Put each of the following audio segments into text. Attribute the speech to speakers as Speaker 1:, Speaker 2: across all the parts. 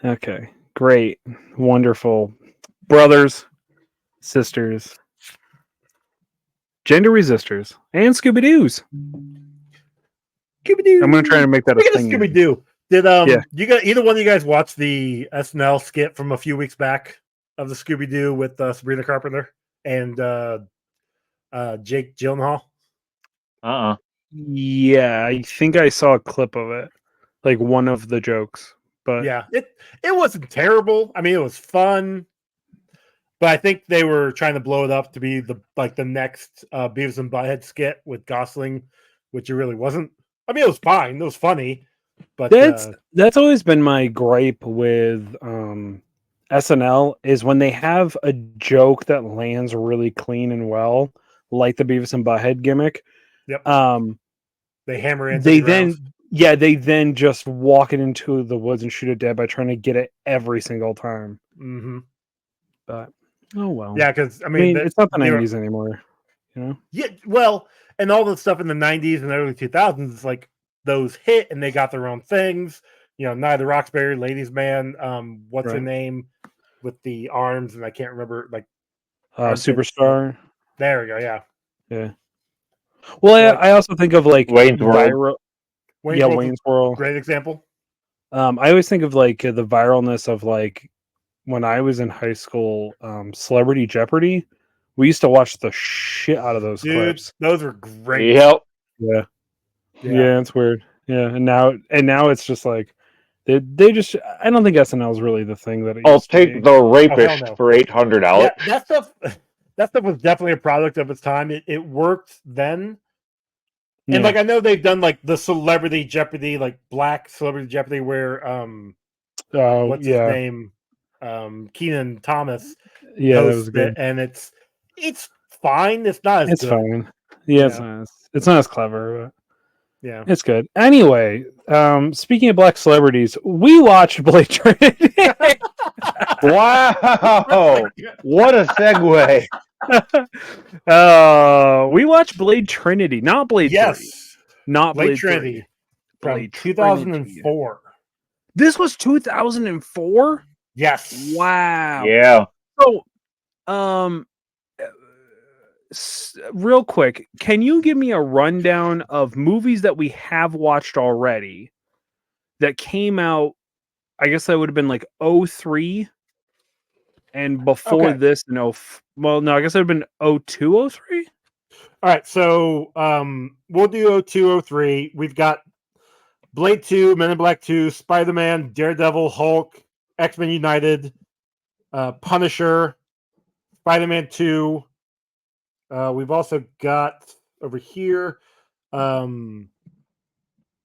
Speaker 1: Okay. Great. Wonderful. Brothers, sisters, gender resistors, and Scooby-Doos.
Speaker 2: Scooby-Doo.
Speaker 1: I'm going to try to make that a
Speaker 2: Speaking of
Speaker 1: thing.
Speaker 2: Scooby-Doo, did
Speaker 1: Yeah.
Speaker 2: you guys, either one of you guys watch the SNL skit from a few weeks back of the Scooby-Doo with Sabrina Carpenter and Jake Gyllenhaal?
Speaker 1: Yeah, I think I saw a clip of it. Like one of the jokes. But
Speaker 2: yeah, it wasn't terrible. I mean, it was fun. But I think they were trying to blow it up to be the next Beavis and Butthead skit with Gosling, which it really wasn't. I mean, it was fine. It was funny. But
Speaker 1: that's always been my gripe with SNL is when they have a joke that lands really clean and well, like the Beavis and Butthead gimmick.
Speaker 2: Yep. They hammer into
Speaker 1: they then just walk it into the woods and shoot it dead by trying to get it every single time.
Speaker 2: Mm-hmm.
Speaker 1: But oh well.
Speaker 2: Yeah, because I mean
Speaker 1: it's not the 90s anymore, you know.
Speaker 2: Yeah, well, and all the stuff in the 90s and early 2000s, like those hit and they got their own things. You know, Night of the Roxbury, Ladies Man, what's her name with the arms, and I can't remember, like
Speaker 1: Superstar.
Speaker 2: There we go. Yeah.
Speaker 1: Yeah. Well, I also think of like
Speaker 3: Wayne's World.
Speaker 1: Wayne's World.
Speaker 2: Great example.
Speaker 1: I always think of like the viralness of like when I was in high school, Celebrity Jeopardy. We used to watch the shit out of those clips.
Speaker 2: Those were great.
Speaker 3: Yep.
Speaker 1: Yeah, it's weird. Yeah, and now it's just like they just. I don't think SNL is really the thing that.
Speaker 3: I'll take the rapist for $800.
Speaker 2: Yeah, that stuff was definitely a product of its time. It worked then. And like I know they've done like the Celebrity Jeopardy, like Black Celebrity Jeopardy, where what's his name, Keenan Thomas,
Speaker 1: that was good,
Speaker 2: and it's fine. It's not as good.
Speaker 1: Fine. Yeah, it's not as clever, but
Speaker 2: yeah,
Speaker 1: it's good. Anyway, speaking of black celebrities, we watched Blade Trinity.
Speaker 3: Wow, what a segue.
Speaker 1: We watched Blade Trinity, not Blade 3. Not
Speaker 2: Blade Trinity. From 2004.
Speaker 1: This was 2004?
Speaker 2: Yes.
Speaker 1: Wow.
Speaker 3: Yeah.
Speaker 1: So, real quick, can you give me a rundown of movies that we have watched already that came out? I guess that would have been like 03 and before this, I guess it would have been 02, 03.
Speaker 2: All right, so we'll do 02, 03. We've got Blade 2, Men in Black 2, Spider-Man, Daredevil, Hulk, X-Men United, Punisher, Spider-Man 2. We've also got over here Road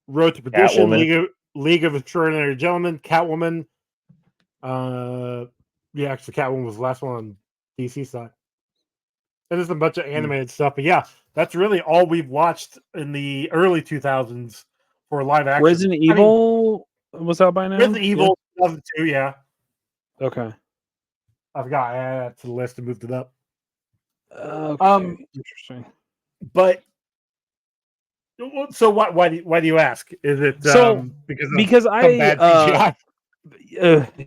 Speaker 2: to Perdition, League of Extraordinary Gentlemen, Catwoman. Actually, Catwoman was the last one on DC side. And there's a bunch of animated stuff. But yeah, that's really all we've watched in the early 2000s for live action.
Speaker 1: Resident Evil was out by now?
Speaker 2: Resident Evil 2002, yeah.
Speaker 1: Okay.
Speaker 2: I forgot I added that to the list and moved it up.
Speaker 1: Okay. Interesting.
Speaker 2: But so why do you ask? Is it because I bad CGI?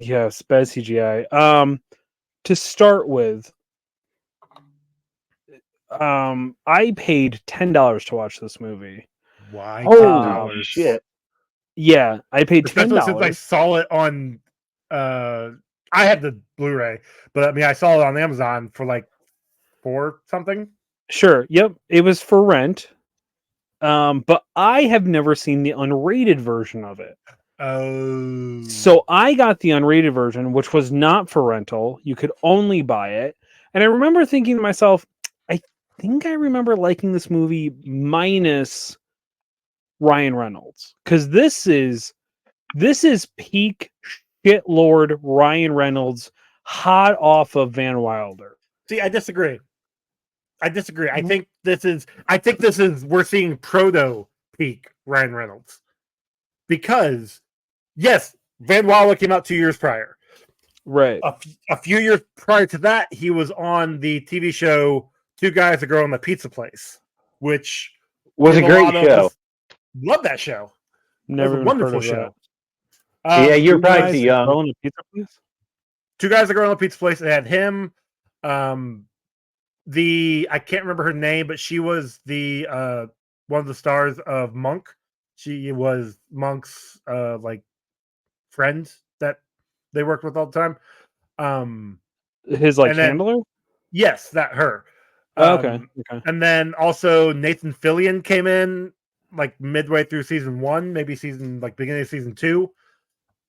Speaker 1: Yes, bad CGI. To start with, I paid $10 to watch this movie.
Speaker 2: Why?
Speaker 3: Oh shit!
Speaker 1: Yeah, I paid $10
Speaker 2: since I saw it on. I had the Blu-ray, but I mean, I saw it on Amazon for like $4 something.
Speaker 1: Sure. Yep. It was for rent. But I have never seen the unrated version of it.
Speaker 2: Oh.
Speaker 1: So I got the unrated version, which was not for rental. You could only buy it. And I remember thinking to myself, I think I remember liking this movie minus Ryan Reynolds. Because this is peak shitlord Ryan Reynolds hot off of Van Wilder.
Speaker 2: See, I disagree. I think this is we're seeing proto peak Ryan Reynolds. Because yes, Van Wilder came out 2 years prior.
Speaker 1: Right.
Speaker 2: A few years prior to that, he was on the TV show Two Guys, a Girl, and a Pizza Place, which
Speaker 3: was a great show.
Speaker 2: Love that show.
Speaker 1: Never
Speaker 2: a wonderful show.
Speaker 3: Yeah, you're
Speaker 1: Two
Speaker 3: probably
Speaker 1: Guys,
Speaker 3: too
Speaker 1: a
Speaker 3: young.
Speaker 1: Girl in a Pizza Place?
Speaker 2: Two Guys, a Girl in a Pizza Place. It had him. I can't remember her name, but she was the one of the stars of Monk. She was Monk's like friend that they worked with all the time.
Speaker 1: His like
Speaker 2: and then
Speaker 1: handler?
Speaker 2: yes, that her.
Speaker 1: Oh, okay.
Speaker 2: And then also Nathan Fillion came in like midway through season 1, maybe beginning of season 2.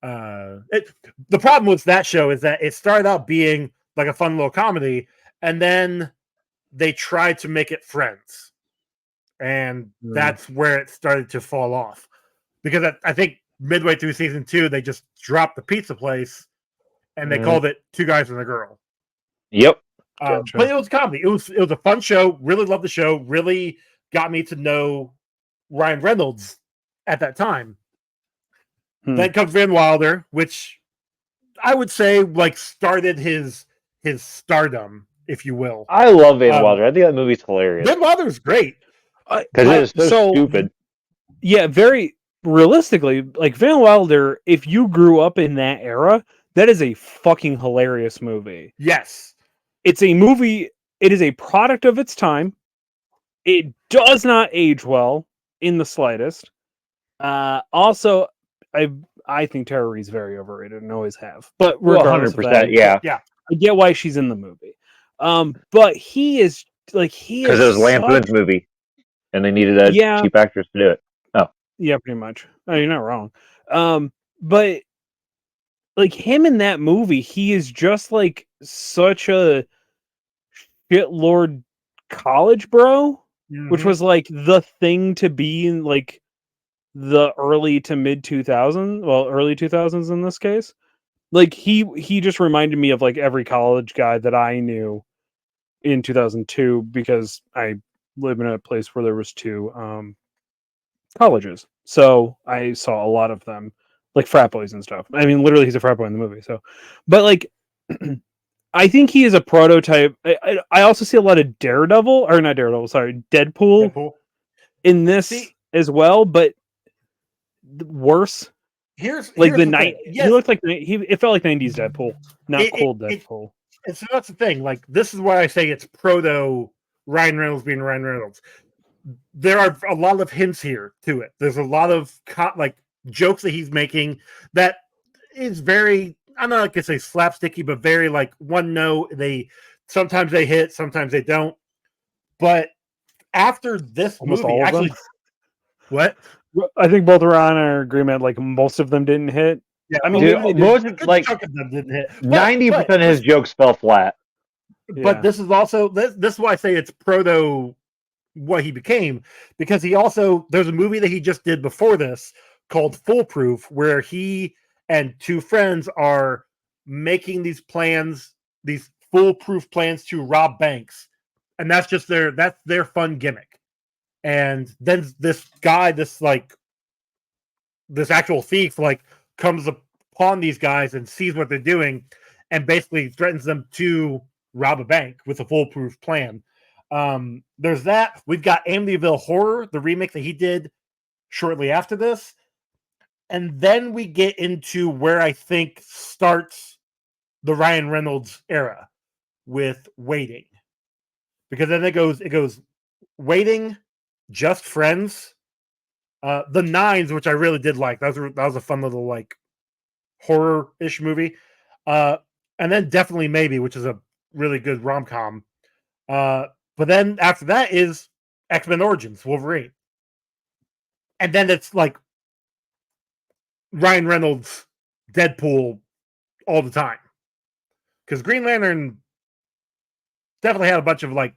Speaker 2: The problem with that show is that it started out being like a fun little comedy, and then they tried to make it Friends, and that's where it started to fall off. Because I think midway through season 2, they just dropped the pizza place, and they called it Two Guys and a Girl.
Speaker 3: Yep.
Speaker 1: Gotcha.
Speaker 2: But it was comedy. It was a fun show. Really loved the show. Really got me to know Ryan Reynolds at that time. Then comes Van Wilder, which I would say like started his stardom, if you will.
Speaker 3: I love Van Wilder. I think that movie's hilarious.
Speaker 2: Van Wilder's great
Speaker 3: because it is so stupid.
Speaker 1: Yeah, very realistically, like Van Wilder, if you grew up in that era, that is a fucking hilarious movie.
Speaker 2: Yes.
Speaker 1: It's a movie, it is a product of its time. It does not age well in the slightest. Also, I think Tara Reid's very overrated and always have. But regardless
Speaker 3: 100%,
Speaker 1: of that,
Speaker 2: yeah,
Speaker 1: I get why she's in the movie. But he is
Speaker 3: because it was Lampoon's movie, and they needed a cheap actress to do it. Oh,
Speaker 1: yeah, pretty much. Oh, you're not wrong. But like him in that movie, he is just like such a shitlord college bro, which was like the thing to be in like the early to mid 2000s, well, early 2000s in this case. Like he just reminded me of like every college guy that I knew in 2002 because I live in a place where there was 2 colleges. So I saw a lot of them, like frat boys and stuff. I mean, literally he's a frat boy in the movie. So, but like I think he is a prototype. I also see a lot of Daredevil, or not Daredevil, sorry, Deadpool. In this as well, but worse.
Speaker 2: Here's
Speaker 1: like the
Speaker 2: the
Speaker 1: night.
Speaker 2: thing.
Speaker 1: He looked like it felt like 90s Deadpool, not cold Deadpool.
Speaker 2: And so that's the thing. Like this is why I say it's proto Ryan Reynolds being Ryan Reynolds. There are a lot of hints here to it. There's a lot of like jokes that he's making that is very, I'm not gonna say slapsticky, but very like one note. Sometimes they hit, sometimes they don't. But after this
Speaker 1: Almost
Speaker 2: movie,
Speaker 1: all of
Speaker 2: actually,
Speaker 1: them?
Speaker 2: what?
Speaker 1: I think both are on our agreement. Like most of them didn't hit.
Speaker 2: Yeah,
Speaker 1: I mean,
Speaker 3: dude, most of, like
Speaker 2: chunk of them didn't hit.
Speaker 3: 90% of his jokes fell flat.
Speaker 2: But this is also this is why I say it's proto what he became, because there's a movie that he just did before this called Foolproof, where he and 2 friends are making these foolproof plans to rob banks, and that's their fun gimmick. And then this guy, this actual thief, like comes upon these guys and sees what they're doing, and basically threatens them to rob a bank with a foolproof plan. There's that. We've got Amityville Horror, the remake that he did shortly after this. And then we get into where I think starts the Ryan Reynolds era with Waiting. Because then it goes Waiting, Just Friends, The Nines, which I really did like. That was a fun little like horror-ish movie. And then Definitely Maybe, which is a really good rom-com. But then after that is X-Men Origins, Wolverine. And then it's like Ryan Reynolds, Deadpool all the time. Because Green Lantern definitely had a bunch of like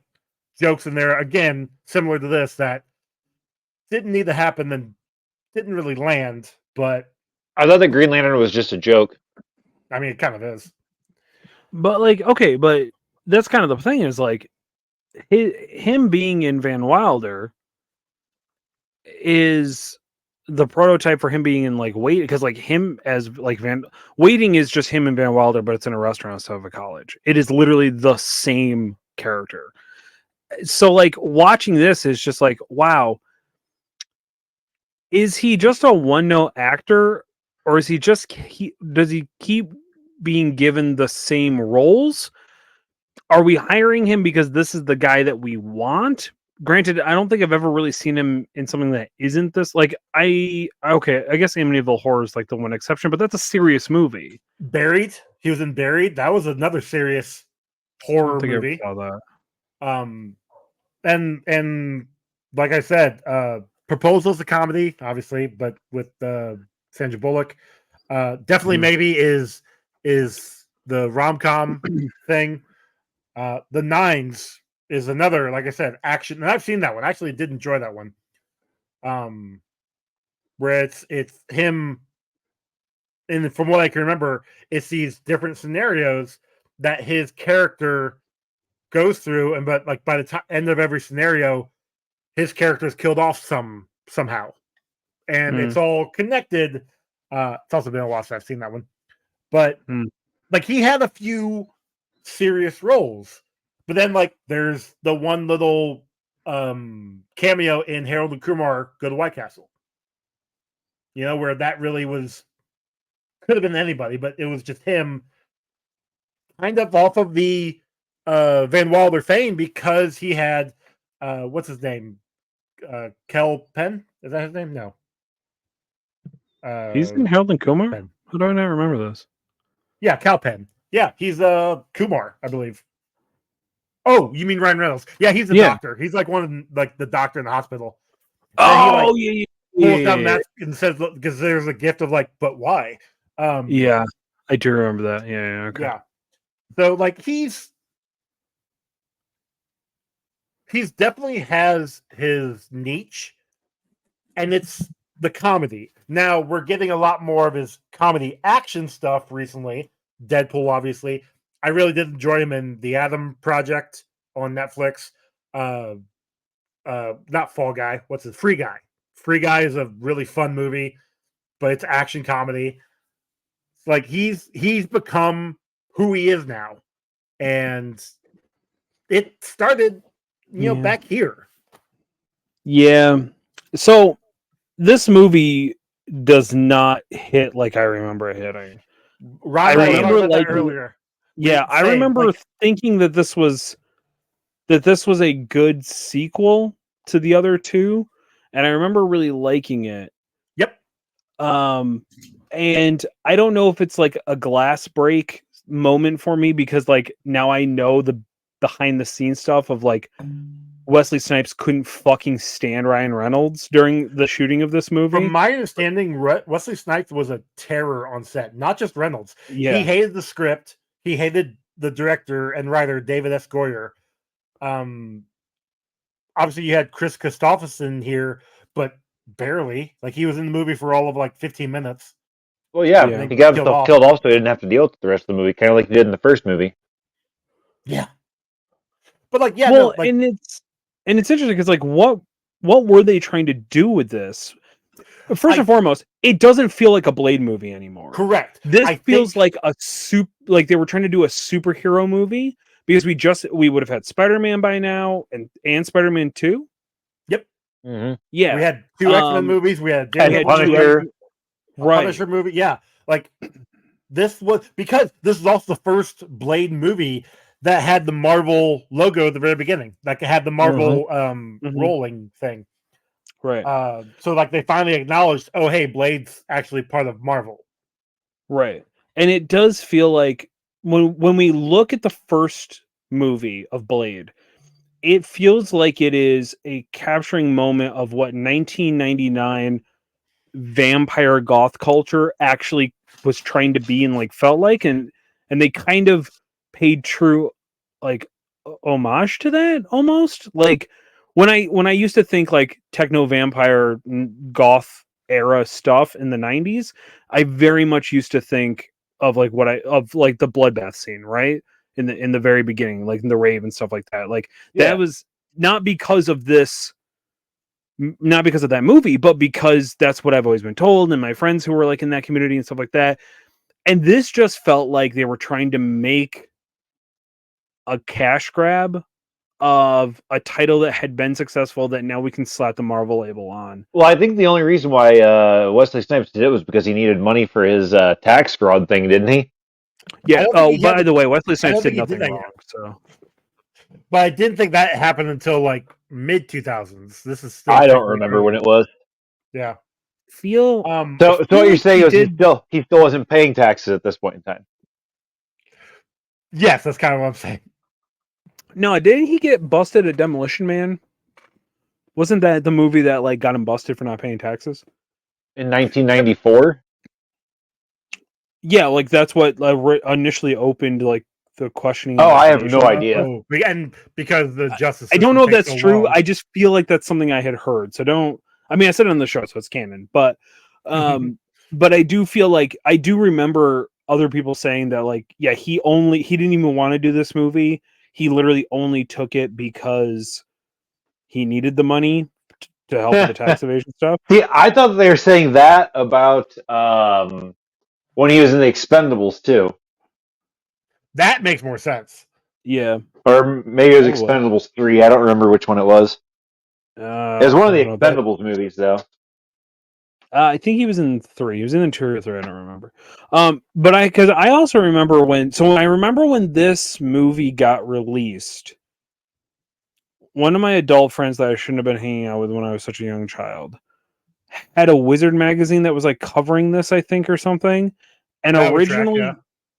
Speaker 2: jokes in there, again, similar to this, that didn't need to happen and didn't really land. But
Speaker 3: I thought that Green Lantern was just a joke.
Speaker 2: I mean, it kind of is.
Speaker 1: But like, okay, but that's kind of the thing is like him being in Van Wilder is the prototype for him being in like Waiting, because like him as like Waiting is just him and Van Wilder, but it's in a restaurant instead of a college. It is literally the same character. So like watching this is just like, wow, is he just a one-note actor, or is he just does he keep being given the same roles? Are we hiring him because this is the guy that we want? Granted, I don't think I've ever really seen him in something that isn't this. Like, I guess Amityville Horror is like the one exception, but that's a serious movie.
Speaker 2: Buried. He was in Buried. That was another serious horror movie.
Speaker 1: I saw
Speaker 2: that. And like I said, Proposal's a comedy, obviously, but with Sandra Bullock. Definitely maybe is the rom-com thing. The Nines is another, like I said, action, and I've seen that one. I actually did enjoy that one. Where it's him, and from what I can remember, it's these different scenarios that his character goes through, and but like by the end of every scenario, his character is killed off somehow, and it's all connected. It's also been a while since I've seen that one, but like he had a few serious roles, but then like there's the one little cameo in Harold and Kumar Go to White Castle, you know, where that really could have been anybody, but it was just him, kind of off of the Van Wilder fame, because he had what's his name, Kel Penn, is that his name? No,
Speaker 1: he's in Harold and Kumar.
Speaker 2: Penn.
Speaker 1: How do I not remember this?
Speaker 2: Yeah, Cal Penn. Yeah, he's Kumar, I believe. Oh, you mean Ryan Reynolds? Yeah, he's the doctor. He's like one of the doctor in the hospital.
Speaker 1: Oh,
Speaker 2: he, pulls down that and says, because there's a gift of like, but why?
Speaker 1: Yeah, I do remember that. Yeah, okay.
Speaker 2: Yeah. So like he's definitely has his niche, and it's the comedy. Now we're getting a lot more of his comedy action stuff recently. Deadpool, obviously. I really did enjoy him in The Adam Project on Netflix. Not Fall Guy. What's it? Free Guy. Free Guy is a really fun movie, but it's action comedy. Like he's become who he is now, and it started, back here.
Speaker 1: Yeah. So this movie does not hit like I remember it hitting.
Speaker 2: I remember like earlier.
Speaker 1: Yeah, I remember thinking that this was a good sequel to the other two, and I remember really liking it.
Speaker 2: Yep.
Speaker 1: And I don't know if it's like a glass break moment for me, because like now I know the behind the scenes stuff of like Wesley Snipes couldn't fucking stand Ryan Reynolds during the shooting of this movie.
Speaker 2: From my understanding, Wesley Snipes was a terror on set, not just Reynolds.
Speaker 1: Yeah.
Speaker 2: He hated the script. He hated the director and writer, David S. Goyer. Obviously, you had Chris Christopherson here, but barely. Like, he was in the movie for all of like 15 minutes.
Speaker 3: Well, yeah. He got himself killed off, so he didn't have to deal with the rest of the movie, kind of like he did in the first movie.
Speaker 2: Yeah. But like, yeah.
Speaker 1: Well, and it's interesting because like what were they trying to do with this? First and foremost, it doesn't feel like a Blade movie anymore.
Speaker 2: Correct.
Speaker 1: This feels like like they were trying to do a superhero movie, because we would have had Spider-Man by now and Spider-Man 2.
Speaker 2: Yep.
Speaker 3: Mm-hmm.
Speaker 2: Yeah. We had 2 X-Men movies. We had Punisher movie. Yeah. Like this was, because this is also the first Blade movie that had the Marvel logo at the very beginning. Like it had the Marvel rolling thing.
Speaker 1: Right.
Speaker 2: So like they finally acknowledged, oh hey, Blade's actually part of Marvel.
Speaker 1: Right. And it does feel like when we look at the first movie of Blade, it feels like it is a capturing moment of what 1999 vampire goth culture actually was trying to be and like felt like, and they kind of paid true like homage to that almost. Like when I used to think like techno vampire goth era stuff in the 90s, I very much used to think of like like the bloodbath scene, right? In the very beginning, like in the rave and stuff like that. Like that was not because of that movie, but because that's what I've always been told, and my friends who were like in that community and stuff like that. And this just felt like they were trying to make a cash grab of a title that had been successful that now we can slap the Marvel label on.
Speaker 3: Well, I think the only reason why Wesley Snipes did it was because he needed money for his tax fraud thing, didn't he?
Speaker 1: Yeah. Oh, by the way, Wesley Snipes did nothing wrong. So,
Speaker 2: but I didn't think that happened until like mid 2000s. This is still
Speaker 3: I don't remember when it was.
Speaker 2: Yeah.
Speaker 1: So
Speaker 3: what you're saying is he still wasn't paying taxes at this point in time.
Speaker 2: Yes, that's kind of what I'm saying.
Speaker 1: No, didn't he get busted at Demolition Man? Wasn't that the movie that like got him busted for not paying taxes
Speaker 3: in 1994?
Speaker 1: Yeah, like that's what initially opened like the questioning.
Speaker 3: Oh, I have no idea.
Speaker 2: Oh, and because the justice,
Speaker 1: I don't know if that's true. I just feel like that's something I had heard. So don't. I mean, I said it on the show, so it's canon. But, but I do feel like I do remember other people saying that, like, yeah, he didn't even want to do this movie. He literally only took it because he needed the money to help with the tax evasion stuff.
Speaker 3: See, I thought they were saying that about when he was in the Expendables too.
Speaker 2: That makes more sense.
Speaker 1: Yeah.
Speaker 3: Or maybe it was Expendables 3. I don't remember which one it was. It was one of the Expendables movies, though.
Speaker 1: I think he was in 3. He was in 2 or 3. I don't remember. But because I also remember when this movie got released, one of my adult friends that I shouldn't have been hanging out with when I was such a young child had a Wizard magazine that was like covering this, I think, or something. And that originally,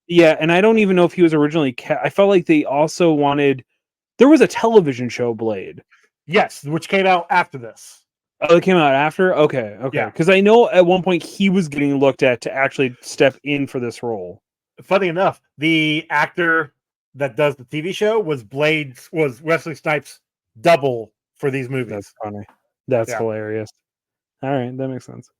Speaker 1: yeah, and I don't even know if he was originally. I felt like they also wanted. There was a television show, Blade.
Speaker 2: Yes, which came out after this.
Speaker 1: Oh, it came out after? Okay. Because I know at one point he was getting looked at to actually step in for this role.
Speaker 2: Funny enough, the actor that does the TV show was Wesley Snipes' double for these movies.
Speaker 1: That's funny. That's hilarious. All right, that makes sense.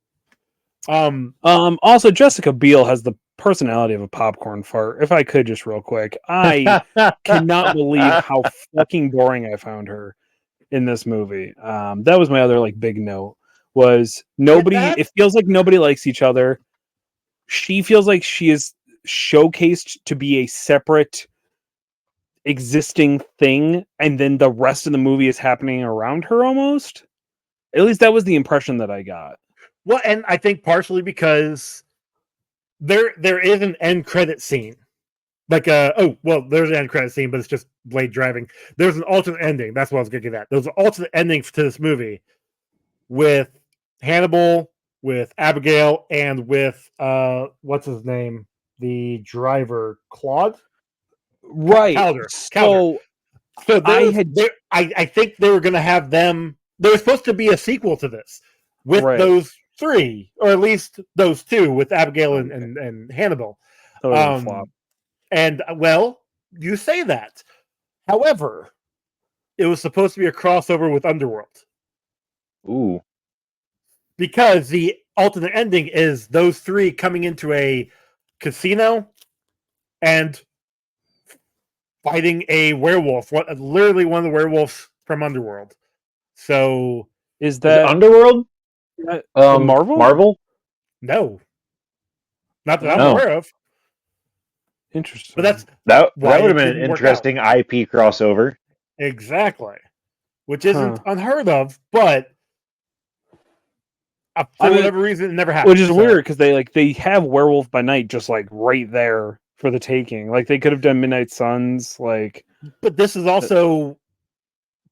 Speaker 1: Also, Jessica Biel has the personality of a popcorn fart. If I could just real quick, I cannot believe how fucking boring I found her in this movie. That was my other like big note was nobody. It feels like nobody likes each other. She feels like she is showcased to be a separate existing thing, and then the rest of the movie is happening around her almost. At least that was the impression that I got.
Speaker 2: Well, and I think partially because there is an end credit scene. Like there's an end credit scene, but it's just Blade driving. There's an alternate ending. That's what I was getting at. There's an alternate ending to this movie with Hannibal, with Abigail, and with what's his name? The driver, Claude?
Speaker 1: Right.
Speaker 2: Calder.
Speaker 1: So
Speaker 2: I think they were gonna have them. There was supposed to be a sequel to this with those 3, or at least those 2, with Abigail and Hannibal. And well, you say that. However, it was supposed to be a crossover with Underworld.
Speaker 3: Ooh.
Speaker 2: Because the alternate ending is those 3 coming into a casino and fighting a werewolf. Literally one of the werewolves from Underworld. So
Speaker 1: is that
Speaker 3: Underworld?
Speaker 1: Marvel?
Speaker 3: Marvel?
Speaker 2: No. Not that I'm aware of.
Speaker 1: Interesting.
Speaker 2: But
Speaker 3: that would have been an interesting IP crossover.
Speaker 2: Exactly. Which isn't unheard of, but for whatever reason it never happened.
Speaker 1: Which is weird because they have Werewolf by Night just like right there for the taking. Like they could have done Midnight Suns, like.
Speaker 2: But this is also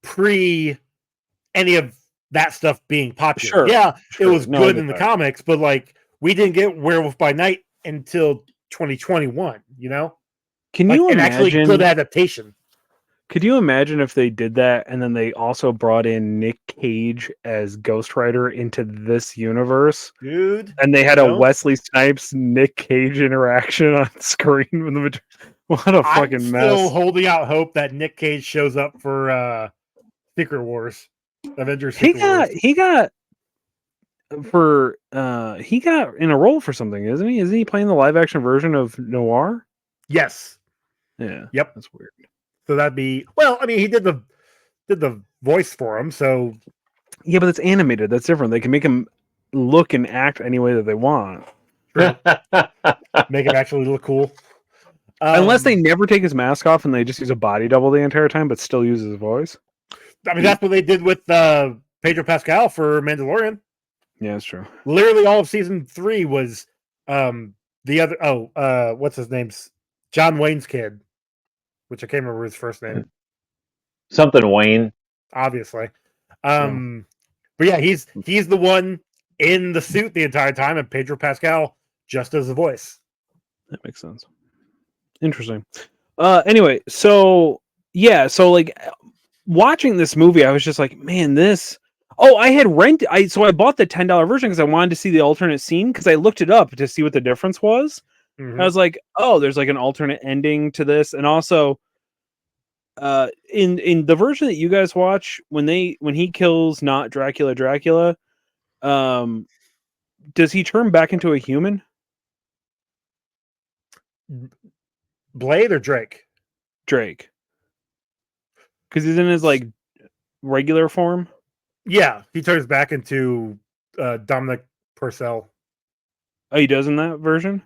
Speaker 2: pre any of that stuff being popular. Sure, it was good in the comics, but like we didn't get Werewolf by Night until 2021. You know,
Speaker 1: can you imagine?
Speaker 2: Actually, good adaptation.
Speaker 1: Could you imagine if they did that and then they also brought in Nick Cage as Ghost Rider into this universe?
Speaker 2: Dude.
Speaker 1: And they had a Wesley Snipes Nick Cage interaction on screen. What a fucking mess. I'm
Speaker 2: still holding out hope that Nick Cage shows up for Secret Wars. Avengers Secret Wars.
Speaker 1: He got in a role for something, isn't he? Isn't he playing the live action version of Noir?
Speaker 2: Yes.
Speaker 1: Yeah.
Speaker 2: Yep.
Speaker 1: That's weird.
Speaker 2: So that'd be he did the voice for him, so
Speaker 1: yeah, but it's animated. That's different. They can make him look and act any way that they want.
Speaker 2: Make him actually look cool.
Speaker 1: Unless they never take his mask off and they just use a body double the entire time, but still use his voice.
Speaker 2: I mean, that's what they did with Pedro Pascal for Mandalorian.
Speaker 1: Yeah, that's true.
Speaker 2: Literally, all of season 3 was the other. What's his name's John Wayne's kid, which I can't remember his first name.
Speaker 3: Something Wayne,
Speaker 2: obviously. But yeah, he's the one in the suit the entire time, and Pedro Pascal just as the voice.
Speaker 1: That makes sense. Interesting. Anyway, so like watching this movie, I was just like, man, this. Oh, I had rented. So I bought the $10 version because I wanted to see the alternate scene because I looked it up to see what the difference was. Mm-hmm. I was like, oh, there's like an alternate ending to this, and also, in the version that you guys watch, when he kills not Dracula, does he turn back into a human?
Speaker 2: Blade or Drake?
Speaker 1: Drake. Because he's in his like regular form.
Speaker 2: Yeah, he turns back into Dominic Purcell.
Speaker 1: Oh, he does in that version?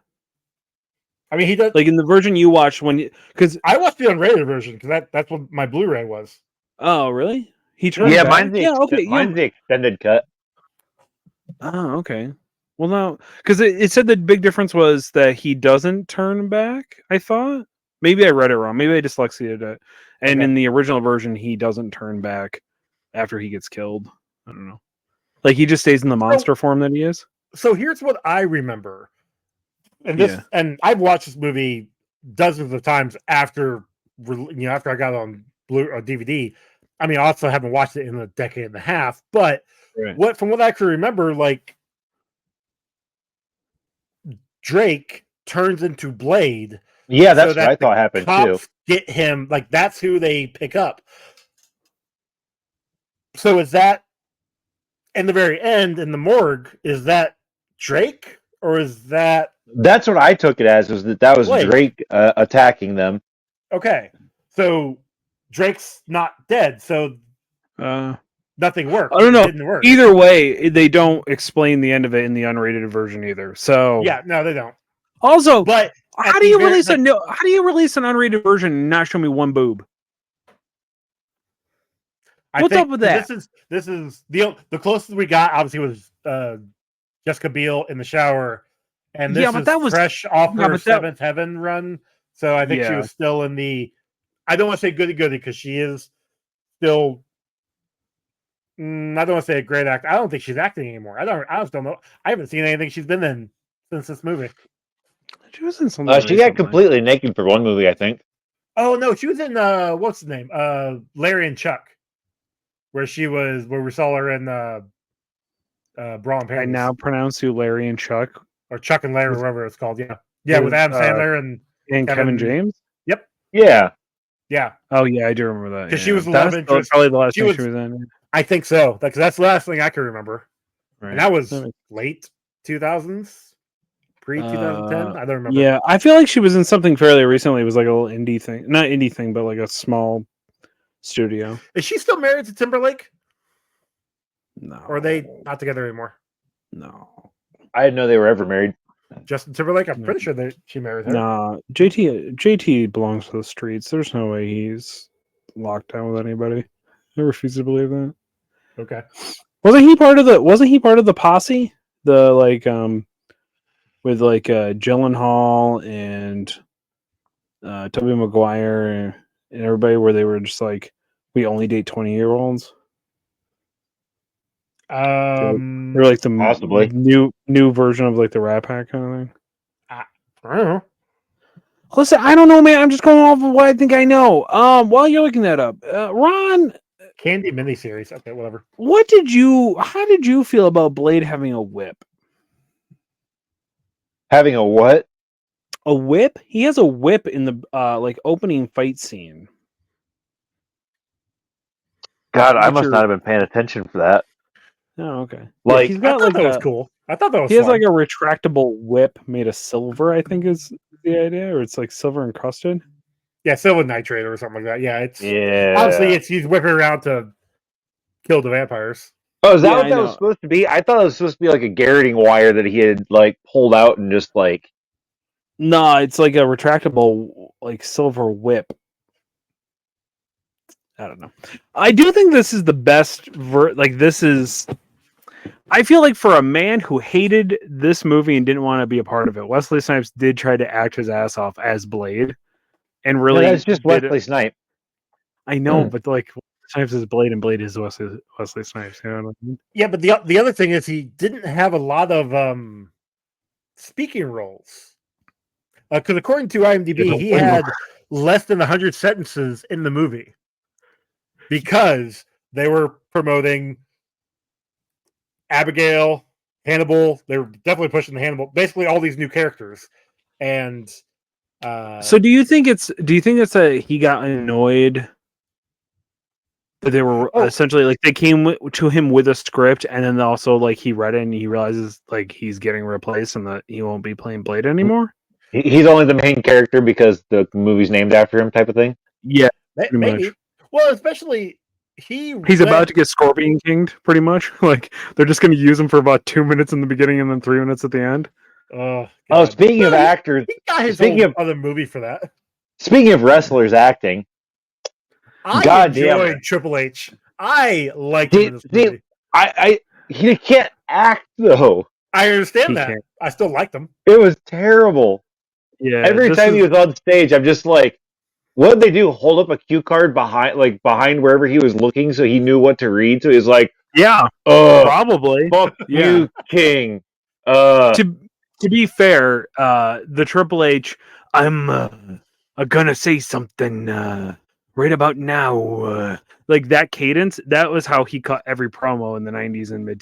Speaker 2: I mean, he does.
Speaker 1: Like in the version you watched because
Speaker 2: I watched the unrated version because that's what my Blu-ray was.
Speaker 1: Oh, really? He turns
Speaker 3: back?
Speaker 1: Mine's
Speaker 3: the extended cut.
Speaker 1: Oh, okay. Well, no, because it said the big difference was that he doesn't turn back, I thought. Maybe I read it wrong. Maybe I dyslexiated it. And in the original version, he doesn't turn back after he gets killed. I don't know. Like, he just stays in the monster form that he is?
Speaker 2: So here's what I remember. And I've watched this movie dozens of times after I got it on DVD. I mean, I also haven't watched it in a decade and a half. But from what I can remember, like, Drake turns into Blade.
Speaker 3: Yeah, that's what I thought happened too.
Speaker 2: Get him, like, that's who they pick up. So is that in the very end in the morgue? Is that Drake or is that?
Speaker 3: That's what I took it as. Was that was Blade. Drake attacking them?
Speaker 2: Okay, so Drake's not dead. So nothing worked.
Speaker 1: I don't know. It didn't work. Either way, they don't explain the end of it in the unrated version either. So
Speaker 2: yeah, no, they don't.
Speaker 1: Also,
Speaker 2: but
Speaker 1: how do you release an unrated version and not show me one boob? What's up with that?
Speaker 2: This is the closest we got. Obviously, was Jessica Biel in the shower, and this is that was fresh off her Seventh Heaven run. So I think she was still in the. I don't want to say goody because she is still. I don't want to say a great actor. I don't think she's acting anymore. I just don't know. I haven't seen anything she's been in since this movie.
Speaker 1: She was in something.
Speaker 3: She got completely naked for one movie, I think.
Speaker 2: Oh no, she was in what's his name? Larry and Chuck, where we saw her in Bra and Panties.
Speaker 1: I now pronounce you Larry and Chuck,
Speaker 2: or Chuck and Larry, whatever it's called. Yeah, with Adam Sandler
Speaker 1: and Kevin James.
Speaker 2: Yep.
Speaker 3: Yeah.
Speaker 1: Oh yeah, I do remember that.
Speaker 2: Because she was the love interest.
Speaker 1: Probably the last thing she was in.
Speaker 2: I think so. Because that's the last thing I can remember. Right. And that was late 2000s. Pre-2010? I don't remember.
Speaker 1: Yeah, I feel like she was in something fairly recently. It was like a little indie thing. Not indie thing, but like a small studio.
Speaker 2: Is she still married to Timberlake?
Speaker 1: No.
Speaker 2: Or are they not together anymore?
Speaker 1: No.
Speaker 3: I didn't know they were ever married.
Speaker 2: Justin Timberlake? I'm pretty sure that she married her.
Speaker 1: Nah, JT belongs to the streets. There's no way he's locked down with anybody. I refuse to believe that.
Speaker 2: Okay.
Speaker 1: Wasn't he part of the posse? The like with like Gyllenhaal and Tobey Maguire and everybody, where they were just like, we only date 20-year-olds. They're like the
Speaker 3: possibly
Speaker 1: new version of like the Rat Pack kind of thing.
Speaker 2: I don't know.
Speaker 1: Listen, I don't know, man. I'm just going off of what I think I know. While you're looking that up, Ron.
Speaker 2: Candy miniseries. Okay, whatever.
Speaker 1: How did you feel about Blade having a whip?
Speaker 3: Having a what?
Speaker 1: A whip? He has a whip in the like opening fight scene.
Speaker 3: God, I must not have been paying attention for that.
Speaker 1: Oh, okay.
Speaker 2: Like, he's got that was cool. I thought that was.
Speaker 1: He has like a retractable whip made of silver. I think is the idea, or it's like silver encrusted.
Speaker 2: Yeah, silver nitrate or something like that. Yeah, obviously he's whipping around to kill the vampires.
Speaker 3: Oh, is that what that was supposed to be? I thought it was supposed to be like a garroting wire that he had like pulled out and just like
Speaker 1: No, it's like a retractable, like silver whip. I don't know. I do think this is the best. This is. I feel like for a man who hated this movie and didn't want to be a part of it, Wesley Snipes did try to act his ass off as Blade, and really
Speaker 3: that's just Wesley Snipes.
Speaker 1: I know, but like Snipes is Blade and Blade is Wesley Snipes. You know what I mean?
Speaker 2: Yeah, but the other thing is he didn't have a lot of speaking roles. Because according to IMDb, he had less than 100 sentences in the movie because they were promoting Abigail, Hannibal. They were definitely pushing the Hannibal. Basically, all these new characters. And
Speaker 1: so, do you think it's that he got annoyed that they were essentially like they came to him with a script, and then also like he read it and he realizes like he's getting replaced and that he won't be playing Blade anymore?
Speaker 3: He's only the main character because the movie's named after him, type of thing.
Speaker 1: Yeah,
Speaker 2: maybe. Much. Well, especially
Speaker 1: he's about to get Scorpion Kinged, pretty much. Like they're just going to use him for about 2 minutes in the beginning and then 3 minutes at the end.
Speaker 3: Speaking of actors,
Speaker 2: he got his own other movie for that.
Speaker 3: Speaking of wrestlers acting,
Speaker 2: I enjoyed Triple H. I liked him in this movie.
Speaker 3: He can't act though.
Speaker 2: I understand that. I still liked him.
Speaker 3: It was terrible.
Speaker 1: Yeah.
Speaker 3: Every time he was on stage, I'm just like, what did they do? Hold up a cue card behind wherever he was looking, so he knew what to read. So he's like,
Speaker 1: yeah, probably.
Speaker 3: Fuck you, King.
Speaker 1: To be fair, the Triple H, I'm gonna say something right about now. Like that cadence, that was how he cut every promo in the 90s and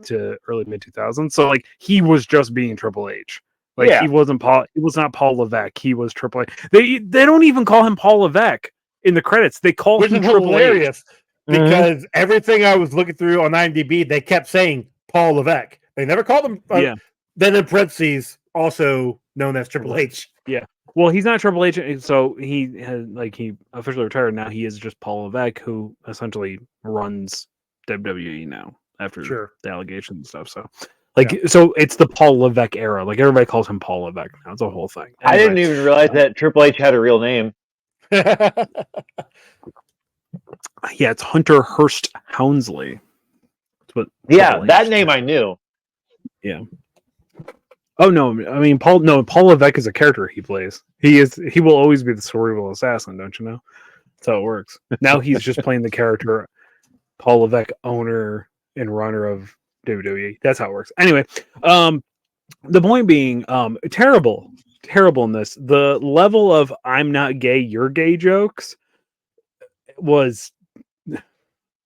Speaker 1: to early mid 2000s. So like he was just being Triple H. Like he wasn't Paul. It was not Paul Levesque. He was Triple H. They don't even call him Paul Levesque in the credits. They call him Triple H.
Speaker 2: Because everything I was looking through on IMDb, they kept saying Paul Levesque. They never called him. Then in parentheses, also known as Triple H.
Speaker 1: Yeah. Well, he's not Triple H, so he officially retired. Now he is just Paul Levesque, who essentially runs WWE now after the allegations and stuff. So, so it's the Paul Levesque era. Like everybody calls him Paul Levesque now. It's a whole thing.
Speaker 3: Anyway, I didn't even realize that Triple H had a real name.
Speaker 1: Yeah, it's Hunter Hearst Hounsley.
Speaker 3: That name I knew.
Speaker 1: Yeah. Oh no! I mean, Paul Levesque is a character he plays. He will always be the cerebral assassin. Don't you know? That's how it works. Now he's just playing the character, Paul Levesque, owner and runner of WWE. That's how it works. Anyway, the point being, terrible in this. The level of "I'm not gay, you're gay" jokes was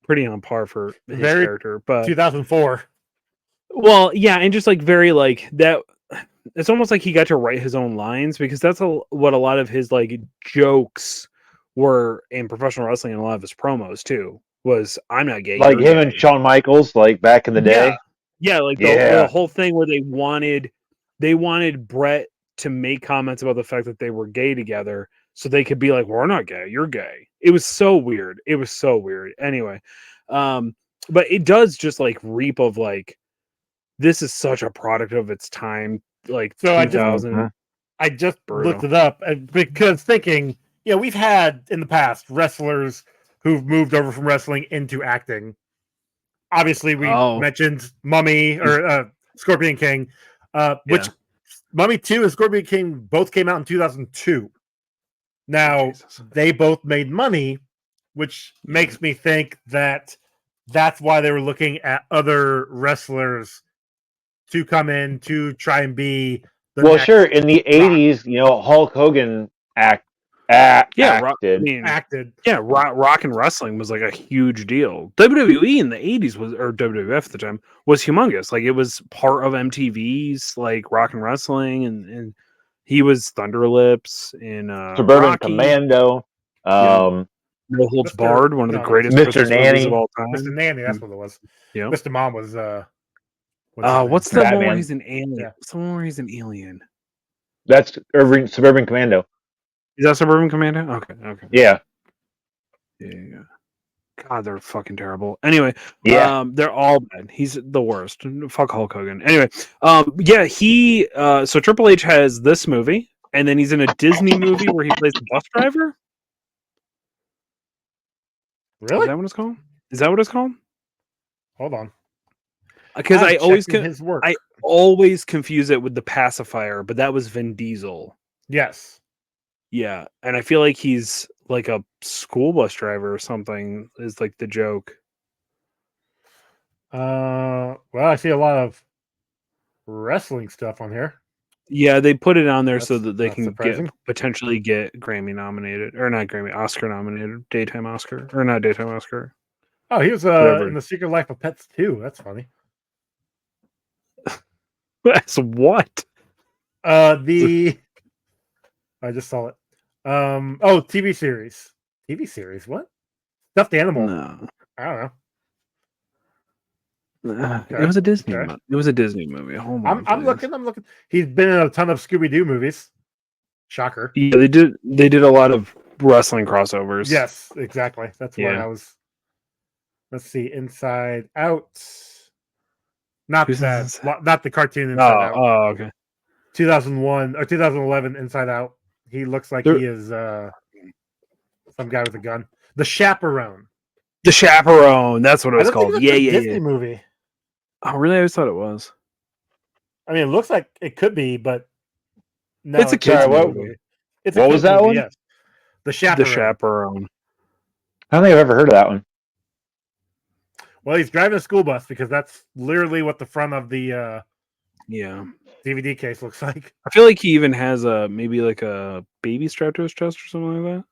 Speaker 1: pretty on par for his character. But
Speaker 2: 2004.
Speaker 1: Well, yeah, and just like very like that. It's almost like he got to write his own lines because that's what a lot of his like jokes were in professional wrestling and a lot of his promos too. Was I'm not gay,
Speaker 3: like him and Shawn Michaels, like back in the day.
Speaker 1: Yeah, like the whole thing where they wanted Brett to make comments about the fact that they were gay together, so they could be like, "We're not gay, you're gay." It was so weird. Anyway, but it does just like reap of like. This is such a product of its time, like
Speaker 2: so
Speaker 1: 2000.
Speaker 2: I just looked it up because thinking, we've had in the past wrestlers who've moved over from wrestling into acting. Obviously, we mentioned Mummy or Scorpion King, which Mummy 2 and Scorpion King both came out in 2002. Now, they both made money, which makes me think that that's why they were looking at other wrestlers to come in to try and be
Speaker 3: the next sure. In the 80s, Hulk Hogan acted.
Speaker 1: Yeah, rock and wrestling was like a huge deal. WWE in the 80s or WWF at the time was humongous. Like it was part of MTV's like rock and wrestling, and he was Thunder Lips in
Speaker 3: Suburban
Speaker 1: Rocky.
Speaker 3: Commando.
Speaker 1: No Holds Barred, one of the greatest
Speaker 3: Mr. Nanny
Speaker 1: of all time.
Speaker 2: Mr. Nanny, that's what it was.
Speaker 1: Yeah.
Speaker 2: Mr. Mom was
Speaker 1: what's the one where he's an alien? Yeah. What's the one where he's an alien?
Speaker 3: That's Suburban Commando.
Speaker 1: Is that Suburban Commando? Okay.
Speaker 3: Yeah.
Speaker 1: God, they're fucking terrible. Anyway,
Speaker 3: Yeah.
Speaker 1: they're all bad. He's the worst. Fuck Hulk Hogan. Anyway, yeah, he so Triple H has this movie, and then he's in a Disney movie where he plays the bus driver. Is
Speaker 2: Really?
Speaker 1: that what it's called? Is that what it's called?
Speaker 2: Hold on.
Speaker 1: Because
Speaker 2: I'm
Speaker 1: I always
Speaker 2: checking his work.
Speaker 1: I always confuse it with the pacifier, but that was Vin Diesel.
Speaker 2: Yes.
Speaker 1: Yeah, and I feel like he's like a school bus driver or something. Is like the joke.
Speaker 2: Well, I see a lot of wrestling stuff on here.
Speaker 1: Yeah, they put it on there so
Speaker 2: That's
Speaker 1: that they
Speaker 2: not
Speaker 1: can
Speaker 2: surprising.
Speaker 1: potentially get Grammy nominated, or not Grammy, Oscar nominated, daytime Oscar, or not daytime Oscar.
Speaker 2: Oh, he was
Speaker 1: Whatever.
Speaker 2: in The Secret Life of Pets too. That's funny.
Speaker 1: That's what?
Speaker 2: I just saw it. TV series. TV series. What? Stuffed animal.
Speaker 1: No,
Speaker 2: I don't know.
Speaker 1: it was a Disney.
Speaker 2: Okay.
Speaker 1: It was a Disney movie. Hold on,
Speaker 2: I'm
Speaker 1: please.
Speaker 2: looking. He's been in a ton of Scooby-Doo movies. Shocker.
Speaker 1: Yeah, they did. They did a lot of wrestling crossovers.
Speaker 2: Yes, exactly. That's why
Speaker 1: Yeah.
Speaker 2: I was. Let's see. Inside Out. Not
Speaker 1: Who's
Speaker 2: that.
Speaker 1: this?
Speaker 2: Not the cartoon Inside Out.
Speaker 1: Oh, okay.
Speaker 2: 2001 or 2011 Inside Out. He looks like he is some guy with a gun. The Chaperone.
Speaker 1: The Chaperone. That's what it was
Speaker 2: I don't
Speaker 1: called.
Speaker 2: think
Speaker 1: Yeah,
Speaker 2: that's a
Speaker 1: yeah,
Speaker 2: Disney
Speaker 1: yeah.
Speaker 2: movie.
Speaker 1: Oh, really? I always thought it was.
Speaker 2: I mean, it looks like it could be, but no,
Speaker 1: It's a kids
Speaker 2: not
Speaker 1: movie.
Speaker 2: It's
Speaker 3: What
Speaker 2: a
Speaker 3: was
Speaker 2: kids
Speaker 3: that
Speaker 2: movie,
Speaker 3: one?
Speaker 2: Yes. The Chaperone.
Speaker 1: The Chaperone.
Speaker 3: I don't think I've ever heard of that one.
Speaker 2: Well, he's driving a school bus because that's literally what the front of the
Speaker 1: Yeah.
Speaker 2: DVD case looks like.
Speaker 1: I feel like he even has maybe like a baby strapped to his chest or something like that.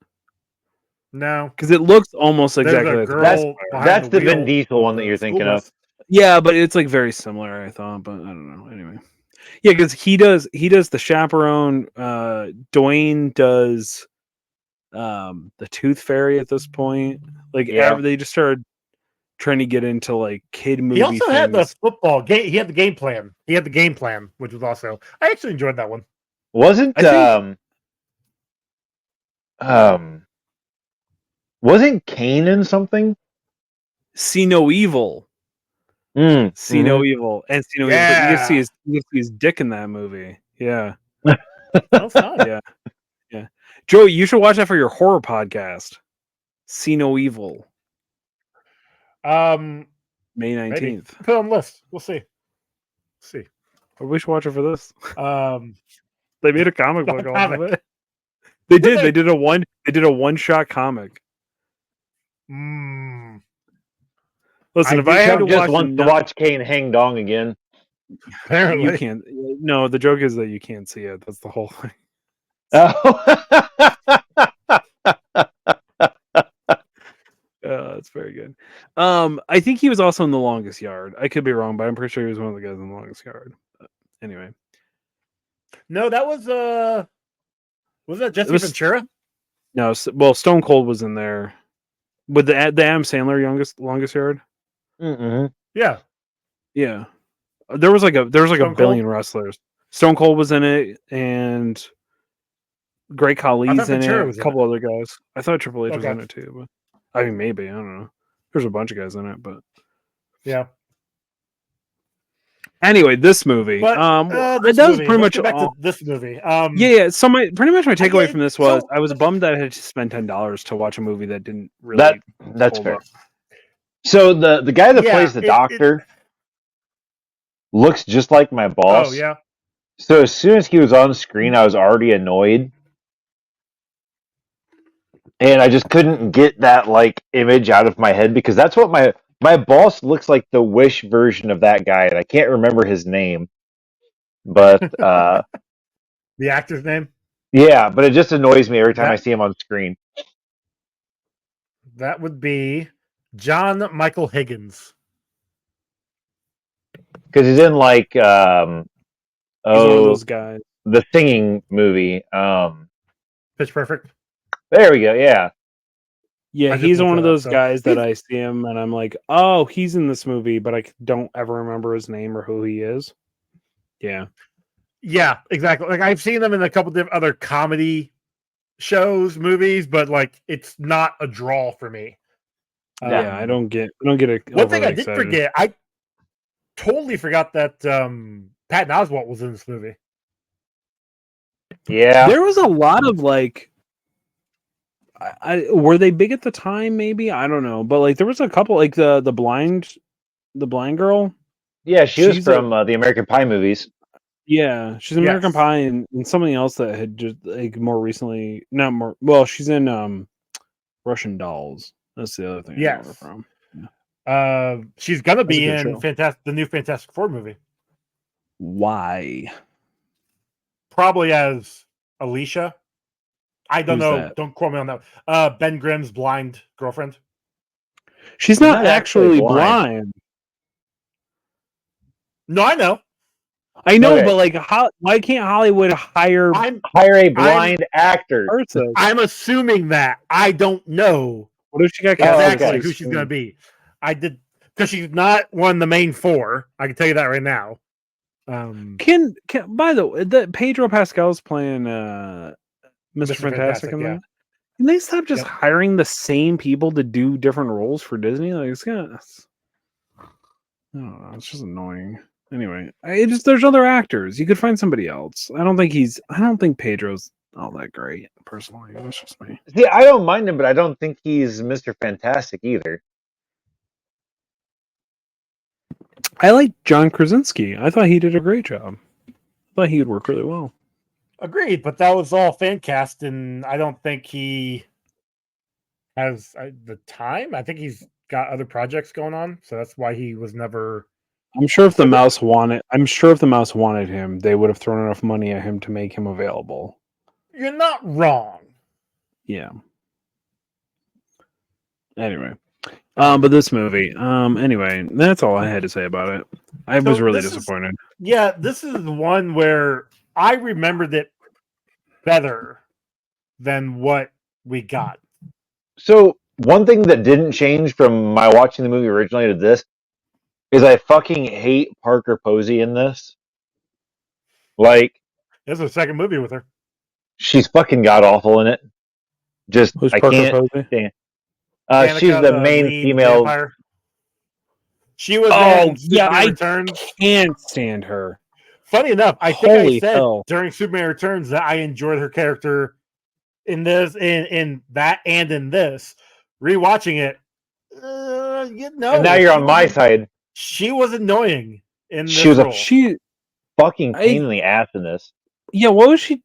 Speaker 2: No,
Speaker 1: Because it looks almost
Speaker 2: there's
Speaker 1: exactly
Speaker 2: a
Speaker 1: like the
Speaker 2: girl
Speaker 1: pacifier.
Speaker 2: behind
Speaker 3: That's the Vin
Speaker 2: wheel
Speaker 3: Diesel
Speaker 2: of
Speaker 3: one that
Speaker 2: the
Speaker 3: you're
Speaker 2: school
Speaker 3: thinking of.
Speaker 2: bus.
Speaker 1: Yeah, but it's like very similar, I thought, but I don't know. Anyway. Yeah, because he does the Chaperone, Dwayne does the Tooth Fairy at this point. Like
Speaker 3: Yeah.
Speaker 1: they just started trying to get into like kid movie
Speaker 2: He also had the
Speaker 1: things.
Speaker 2: football game. He had the game plan. Which was also I actually enjoyed that one.
Speaker 3: Wasn't wasn't Kane in something?
Speaker 1: See No Evil. See No Evil. And See No Evil. But you can see his dick in that movie. Yeah.
Speaker 2: That's fine.
Speaker 1: Yeah. Yeah. Joey, you should watch that for your horror podcast. See No Evil. May
Speaker 2: Maybe.
Speaker 1: 19th.
Speaker 2: Put it on the list. We'll see.
Speaker 1: Or we should watch it for this.
Speaker 2: Um,
Speaker 1: They made a comic book off of
Speaker 2: comic.
Speaker 1: it. They did. They did a one-shot comic. Listen, if I had to
Speaker 3: just
Speaker 1: watch
Speaker 3: want to watch Kane hang dong again.
Speaker 2: apparently,
Speaker 1: you can't. No, the joke is that you can't see it. That's the whole thing. That's very good. I think he was also in The Longest Yard. I could be wrong, but I'm pretty sure he was one of the guys in The Longest Yard. But anyway,
Speaker 2: no, that was that Jesse Ventura?
Speaker 1: No, well, Stone Cold was in there with the Adam Sandler Longest Yard.
Speaker 3: Mm-hmm.
Speaker 2: Yeah,
Speaker 1: yeah. There was like a
Speaker 2: Stone
Speaker 1: billion
Speaker 2: Cold?
Speaker 1: Wrestlers. Stone Cold was in it, and Great Khali's in
Speaker 2: Ventura
Speaker 1: it.
Speaker 2: was
Speaker 1: A
Speaker 2: in
Speaker 1: couple other guys. I thought Triple H was
Speaker 2: Okay.
Speaker 1: in it too, but I mean, maybe I don't know. There's a bunch of guys in it, but
Speaker 2: yeah.
Speaker 1: anyway, this movie.
Speaker 2: But
Speaker 1: that was pretty much
Speaker 2: get back
Speaker 1: all.
Speaker 2: to this movie.
Speaker 1: Yeah. So pretty much my takeaway
Speaker 2: get-
Speaker 1: from this was
Speaker 2: so-
Speaker 1: I was bummed that I had to spend $10 to watch a movie that didn't really.
Speaker 3: That's
Speaker 1: hold
Speaker 3: fair.
Speaker 1: up.
Speaker 3: So the guy that
Speaker 2: Yeah,
Speaker 3: plays the doctor looks just like my boss.
Speaker 2: Oh yeah.
Speaker 3: So as soon as he was on screen, I was already annoyed. And I just couldn't get that like image out of my head because that's what my boss looks like, the Wish version of that guy, and I can't remember his name. But
Speaker 2: The actor's name?
Speaker 3: yeah, but it just annoys me every time I see him on screen.
Speaker 2: That would be John Michael Higgins.
Speaker 3: Because he's in like
Speaker 1: He's one of those guys.
Speaker 3: the singing movie.
Speaker 2: Pitch Perfect.
Speaker 3: There we go. Yeah.
Speaker 1: Yeah,
Speaker 2: I just
Speaker 1: he's
Speaker 2: looked
Speaker 1: one of
Speaker 2: that up,
Speaker 1: those
Speaker 2: so-
Speaker 1: guys that I see him and I'm like, oh, he's in this movie, but I don't ever remember his name or who he is. Yeah.
Speaker 2: Yeah, exactly. Like I've seen them in a couple of other comedy shows, movies, but like it's not a draw for me.
Speaker 1: Yeah, I don't get it.
Speaker 2: One thing I did forget, I totally forgot that Patton Oswalt was in this movie.
Speaker 3: Yeah.
Speaker 1: There was a lot of like, were they big at the time? Maybe, I don't know, but like there was a couple, like the blind girl.
Speaker 3: Yeah, she was
Speaker 1: She's
Speaker 3: from the American Pie movies.
Speaker 1: Yeah, she's in
Speaker 2: Yes.
Speaker 1: American Pie and something else that had just like more recently, not more. Well, she's in Russian Dolls. That's the other thing I know her
Speaker 2: Yes.
Speaker 1: from.
Speaker 2: She's gonna
Speaker 1: That's a
Speaker 2: be
Speaker 1: good
Speaker 2: in
Speaker 1: show.
Speaker 2: the new Fantastic Four movie,
Speaker 1: Why?
Speaker 2: probably as Alicia. I don't
Speaker 1: Who's
Speaker 2: know.
Speaker 1: that?
Speaker 2: Don't quote me on that. Ben Grimm's blind girlfriend.
Speaker 1: She's not actually blind.
Speaker 2: No, I know.
Speaker 1: I know,
Speaker 3: Okay.
Speaker 1: but like, why can't Hollywood hire
Speaker 3: Hire a blind actor?
Speaker 1: person?
Speaker 2: I'm assuming that. I don't know
Speaker 1: What if she got
Speaker 2: exactly
Speaker 1: cast
Speaker 2: who
Speaker 1: as
Speaker 2: she's gonna be. I did because she's not one of the main four. I can tell you that right now.
Speaker 1: Can by the way, that Pedro Pascal's playing Mr. Fantastic in
Speaker 2: yeah.
Speaker 1: that? Can they stop just
Speaker 2: Yep.
Speaker 1: hiring the same people to do different roles for Disney? Like it's gonna, I don't know, it's just annoying. Anyway, there's other actors. You could find somebody else. I don't think Pedro's all that great, personally. That's just me.
Speaker 3: See, I don't mind him, but I don't think he's Mr. Fantastic either.
Speaker 1: I like John Krasinski. I thought he did a great job. I thought he would work really well.
Speaker 2: Agreed, but that was all fan cast, and I don't think he has the time. I think he's got other projects going on, so that's why he was never.
Speaker 1: I'm sure if the mouse wanted him, they would have thrown enough money at him to make him available.
Speaker 2: You're not wrong.
Speaker 1: Yeah. Anyway, but this movie, anyway, that's all I had to say about it. I was really disappointed.
Speaker 2: This is the one where I remembered it better than what we got.
Speaker 3: So one thing that didn't change from my watching the movie originally to this is I fucking hate Parker Posey in this. Like,
Speaker 2: this is a second movie with her.
Speaker 3: She's fucking god awful in it. Just
Speaker 1: Who's
Speaker 3: I
Speaker 1: Parker
Speaker 3: can't
Speaker 1: Posey?
Speaker 3: stand.
Speaker 2: Danica,
Speaker 3: she's the main female.
Speaker 2: Vampire. She was.
Speaker 1: I
Speaker 2: Returns.
Speaker 1: Can't stand her.
Speaker 2: Funny enough, I think I said
Speaker 1: hell.
Speaker 2: during Superman Returns that I enjoyed her character in this, in that, and in this. Rewatching it,
Speaker 3: And now you're on my side.
Speaker 2: She was annoying in this
Speaker 3: She was
Speaker 2: role.
Speaker 3: She fucking pain in the ass in this.
Speaker 1: Yeah, what was she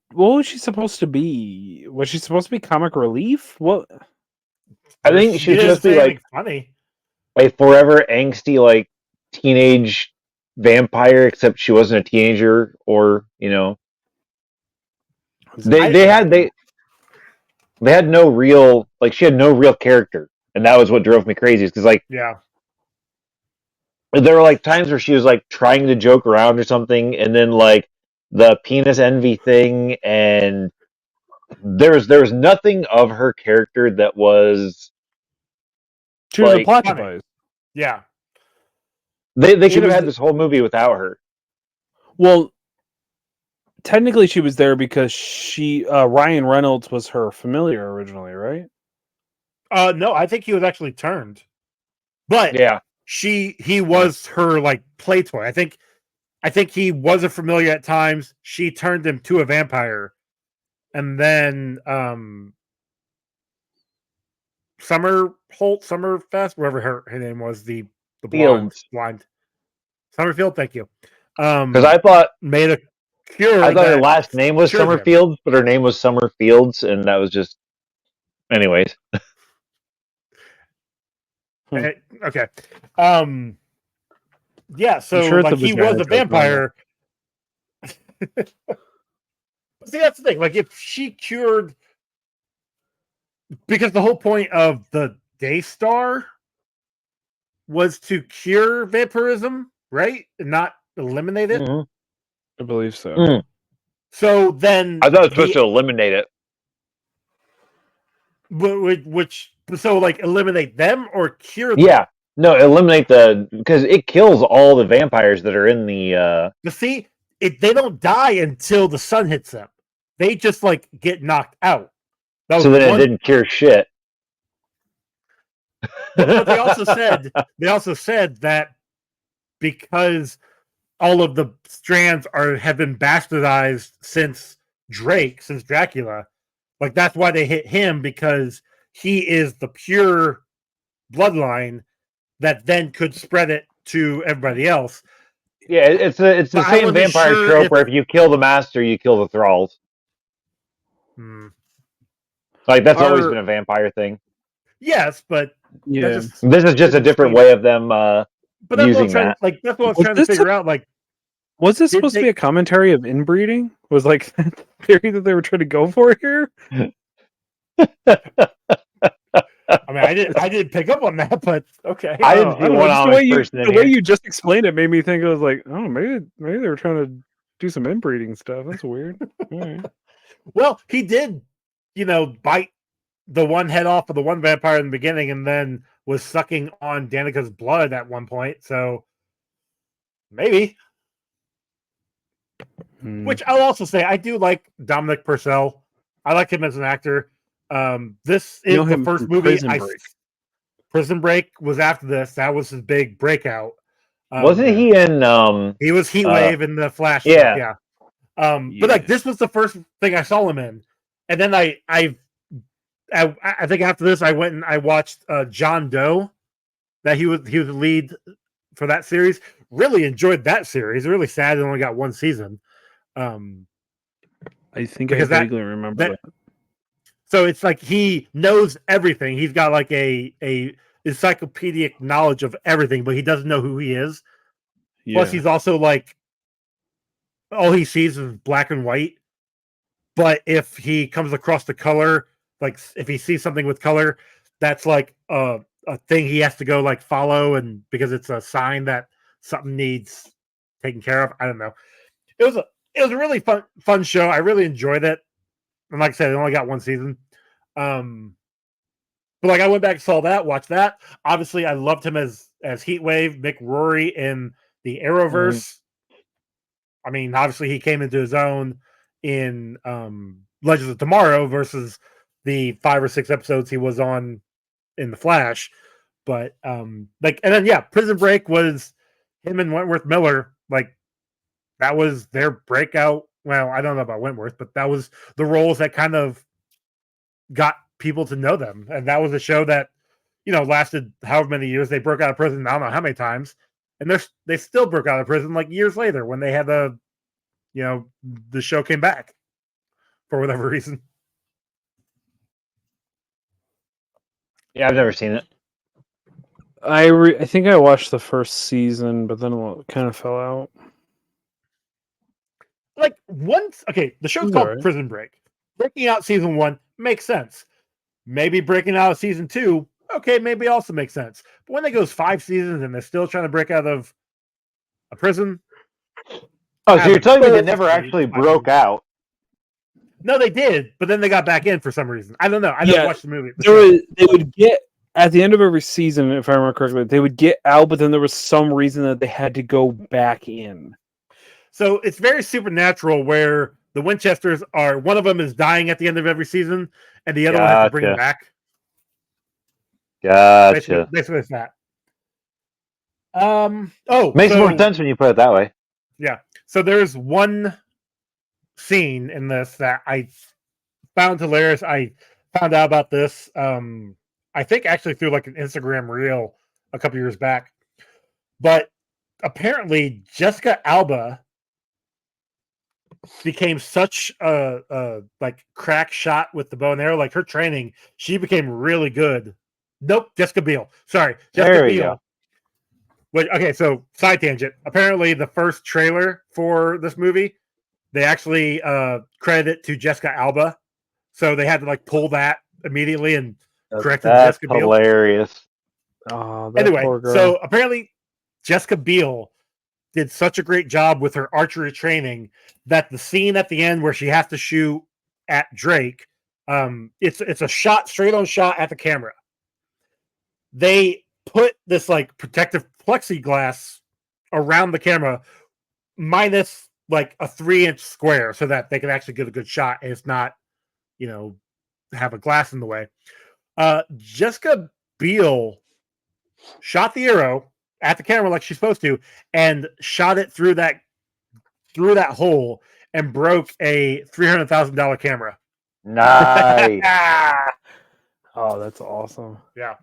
Speaker 1: supposed to be? Was she supposed to be comic relief? What?
Speaker 3: I think she was supposed to be like
Speaker 2: funny,
Speaker 3: a forever angsty like teenage vampire, except she wasn't a teenager, or they had no real, like, she had no real character, and that was what drove me crazy. Because there were like times where she was like trying to joke around or something, and then like the penis envy thing, and there was nothing of her character that was.
Speaker 1: She was a plot device.
Speaker 2: Yeah,
Speaker 3: they could have had this whole movie without her.
Speaker 1: Well, technically, she was there because Ryan Reynolds was her familiar originally, right?
Speaker 2: No, I think he was actually turned, but
Speaker 3: yeah,
Speaker 2: he was her like play toy. I think he was a familiar at times. She turned him to a vampire, and then Summerfest, whatever her name was, the blind Summerfield. Thank you.
Speaker 3: Because I thought
Speaker 2: made a cure.
Speaker 3: I thought her last name was Summerfields, but her name was Summerfields, and that was just, anyways.
Speaker 2: Okay. Yeah. So like he was a vampire. See, that's the thing. Like, if she cured, because the whole point of the Daystar was to cure vampirism, right? And not eliminate it.
Speaker 3: Mm-hmm.
Speaker 1: I believe so.
Speaker 2: So then
Speaker 3: I thought it was supposed to eliminate it.
Speaker 2: So like eliminate them or cure them?
Speaker 3: Yeah. No, eliminate because it kills all the vampires that are in the.
Speaker 2: You see, they don't die until the sun hits them. They just like get knocked out.
Speaker 3: So then it didn't cure shit.
Speaker 2: But they also said that because all of the strands have been bastardized since Dracula, like that's why they hit him, because he is the pure bloodline that then could spread it to everybody else.
Speaker 3: Yeah, it's the same vampire trope where if you kill the master, you kill the thralls. Like that's always been a vampire thing.
Speaker 2: Yes, but
Speaker 1: yeah,
Speaker 3: this is just a different way of them
Speaker 2: but that's
Speaker 3: using
Speaker 2: what that's what I was trying to figure out. Like,
Speaker 1: was this supposed to be a commentary of inbreeding? Was like the theory that they were trying to go for here?
Speaker 2: I mean, I didn't pick up on that, but okay.
Speaker 3: I didn't see one honest person in
Speaker 1: the
Speaker 3: here.
Speaker 1: way you just explained it made me think it was like, oh, maybe they were trying to do some inbreeding stuff. That's weird. All right.
Speaker 2: Well, he did, bite the one head off of the one vampire in the beginning, and then was sucking on Danica's blood at one point. So maybe. Which I'll also say, I do like Dominic Purcell. I like him as an actor. This is the first movie. Prison Break was after this. That was his big breakout.
Speaker 3: Wasn't he in?
Speaker 2: He was Heat Wave in the Flash.
Speaker 3: Yeah.
Speaker 2: But like this was the first thing I saw him in, and then I think after this I went and I watched John Doe. That he was the lead for that series. Really enjoyed that series. Really sad it only got one season.
Speaker 1: I think I vaguely remember that.
Speaker 2: So it's like he knows everything. He's got like a encyclopedic knowledge of everything, but he doesn't know who he is. Yeah. Plus, he's also like all he sees is black and white. But if he comes across the color, like if he sees something with color, that's like a thing he has to go like follow, and because it's a sign that something needs taken care of. I don't know. It was a really fun show. I really enjoyed it. And like I said, it only got one season. But like I went back and saw that, watched that. Obviously, I loved him as Heatwave, Mick Rory in the Arrowverse. I mean, obviously he came into his own in Legends of Tomorrow versus the 5 or 6 episodes he was on in the Flash. But and then Prison Break was him and Wentworth Miller. Like that was their breakout. Well, I don't know about Wentworth, but that was the roles that kind of got people to know them. And that was a show that, lasted however many years. They broke out of prison, I don't know how many times. And they still broke out of prison like years later when they had the show came back for whatever reason.
Speaker 3: Yeah, I've never seen it.
Speaker 1: I think I watched the first season, but then it kind of fell out.
Speaker 2: Like the show's called Prison Break. Breaking out season 1 makes sense. Maybe breaking out of season 2, okay, maybe also makes sense. But when it goes 5 seasons and they're still trying to break out of a prison.
Speaker 3: Oh, so you're telling me they never actually broke out?
Speaker 2: No, they did, but then they got back in for some reason. I don't know. I didn't watch the movie.
Speaker 1: They would get at the end of every season, if I remember correctly, they would get out, but then there was some reason that they had to go back in.
Speaker 2: So it's very supernatural where the Winchesters are, one of them is dying at the end of every season, and the other one has to bring him back.
Speaker 3: Gotcha.
Speaker 2: Basically it's that.
Speaker 3: Makes more sense when you put it that way.
Speaker 2: Yeah. So there's one scene in this that I found hilarious. I found out about this, I think actually through like an Instagram reel a couple years back. But apparently Jessica Alba became such a like crack shot with the bow and arrow, like her training, she became really good. Nope, Jessica Biel. Sorry, Jessica Biel. Okay, so side tangent. Apparently, the first trailer for this movie, they actually credit it to Jessica Alba, so they had to like pull that immediately and correct it to Jessica Biel.
Speaker 3: Hilarious.
Speaker 1: Oh,
Speaker 2: anyway, so apparently Jessica Biel did such a great job with her archery training that the scene at the end where she has to shoot at Drake, it's a shot, straight on shot at the camera. They put this like protective plexiglass around the camera minus like a 3-inch square so that they can actually get a good shot and it's not, have a glass in the way. Jessica Biel shot the arrow at the camera like she's supposed to, and shot it through that hole and broke a $300,000 camera.
Speaker 3: Nice.
Speaker 1: Oh, that's awesome.
Speaker 2: Yeah.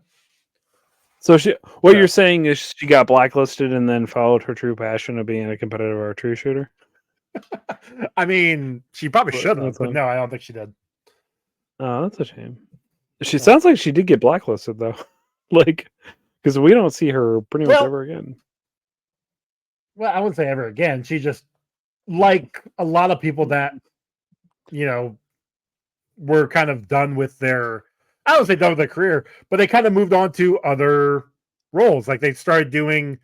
Speaker 1: So what you're saying is she got blacklisted and then followed her true passion of being a competitive archery shooter?
Speaker 2: I mean, she probably
Speaker 1: But
Speaker 2: should have,
Speaker 1: that's
Speaker 2: but no, I don't think she did.
Speaker 1: Oh, that's a shame. She sounds like she did get blacklisted though, like because we don't see her pretty much ever again.
Speaker 2: Well, I wouldn't say ever again. She just, like a lot of people that, were kind of done with their, I don't say done with their career, but they kind of moved on to other roles. Like they started doing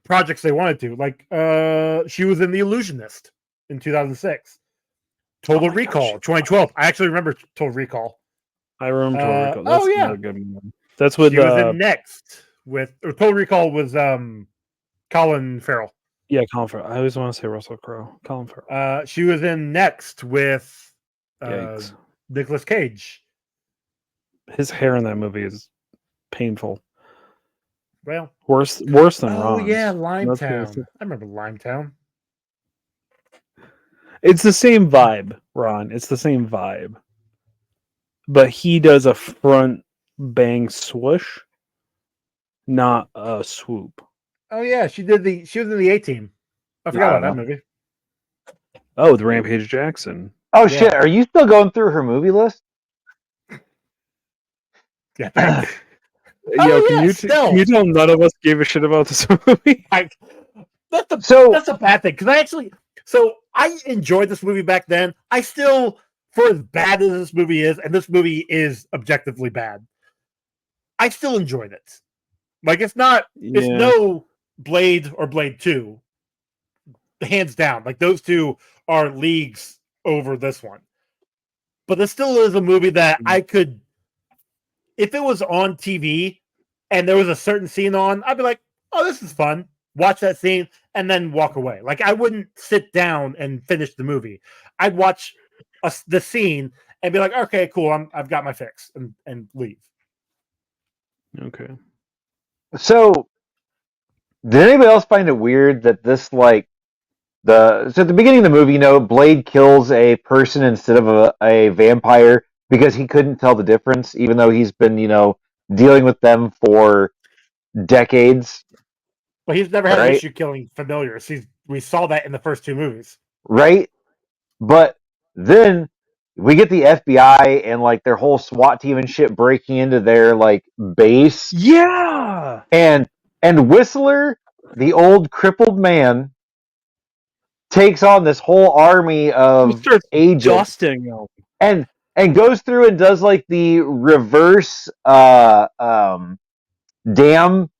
Speaker 2: projects they wanted to. Like she was in The Illusionist in 2006. Total Recall, 2012. I actually remember Total Recall.
Speaker 1: I remember Total Recall. That's
Speaker 2: yeah.
Speaker 1: a good one. That's with
Speaker 2: she was in Next with Total Recall was Colin Farrell.
Speaker 1: Yeah, Colin Farrell. I always want to say Russell Crowe. Colin Farrell.
Speaker 2: She was in Next with Nicolas Cage.
Speaker 1: His hair in that movie is painful.
Speaker 2: Well,
Speaker 1: worse than Ron's.
Speaker 2: Oh yeah, Limetown. I remember Limetown.
Speaker 1: It's the same vibe, Ron. It's the same vibe. But he does a front bang swoosh, not a swoop.
Speaker 2: Oh yeah, she was in the A-Team. I forgot about that movie.
Speaker 1: Oh, the Rampage Jackson.
Speaker 3: Oh shit, are you still going through her movie list?
Speaker 2: Yeah.
Speaker 1: Can you tell none of us gave a shit about this movie?
Speaker 2: That's a bad thing, because I enjoyed this movie back then. I still, for as bad as this movie is, and this movie is objectively bad, I still enjoyed it. Like it's no Blade or Blade 2. Hands down. Like those two are leagues over this one. But this still is a movie that I could, if it was on TV and there was a certain scene on, I'd be like, oh, this is fun. Watch that scene and then walk away. Like I wouldn't sit down and finish the movie. I'd watch the scene and be like, okay, cool. I've got my fix and leave.
Speaker 1: Okay.
Speaker 3: So did anybody else find it weird that this at the beginning of the movie, Blade kills a person instead of a vampire because he couldn't tell the difference, even though he's been, dealing with them for decades.
Speaker 2: But he's never had an issue killing familiars. We saw that in the first two movies.
Speaker 3: Right? But then we get the FBI and their whole SWAT team and shit breaking into their base.
Speaker 1: Yeah.
Speaker 3: And Whistler, the old crippled man, takes on this whole army of agents
Speaker 1: dusting them.
Speaker 3: and goes through and does the reverse dam from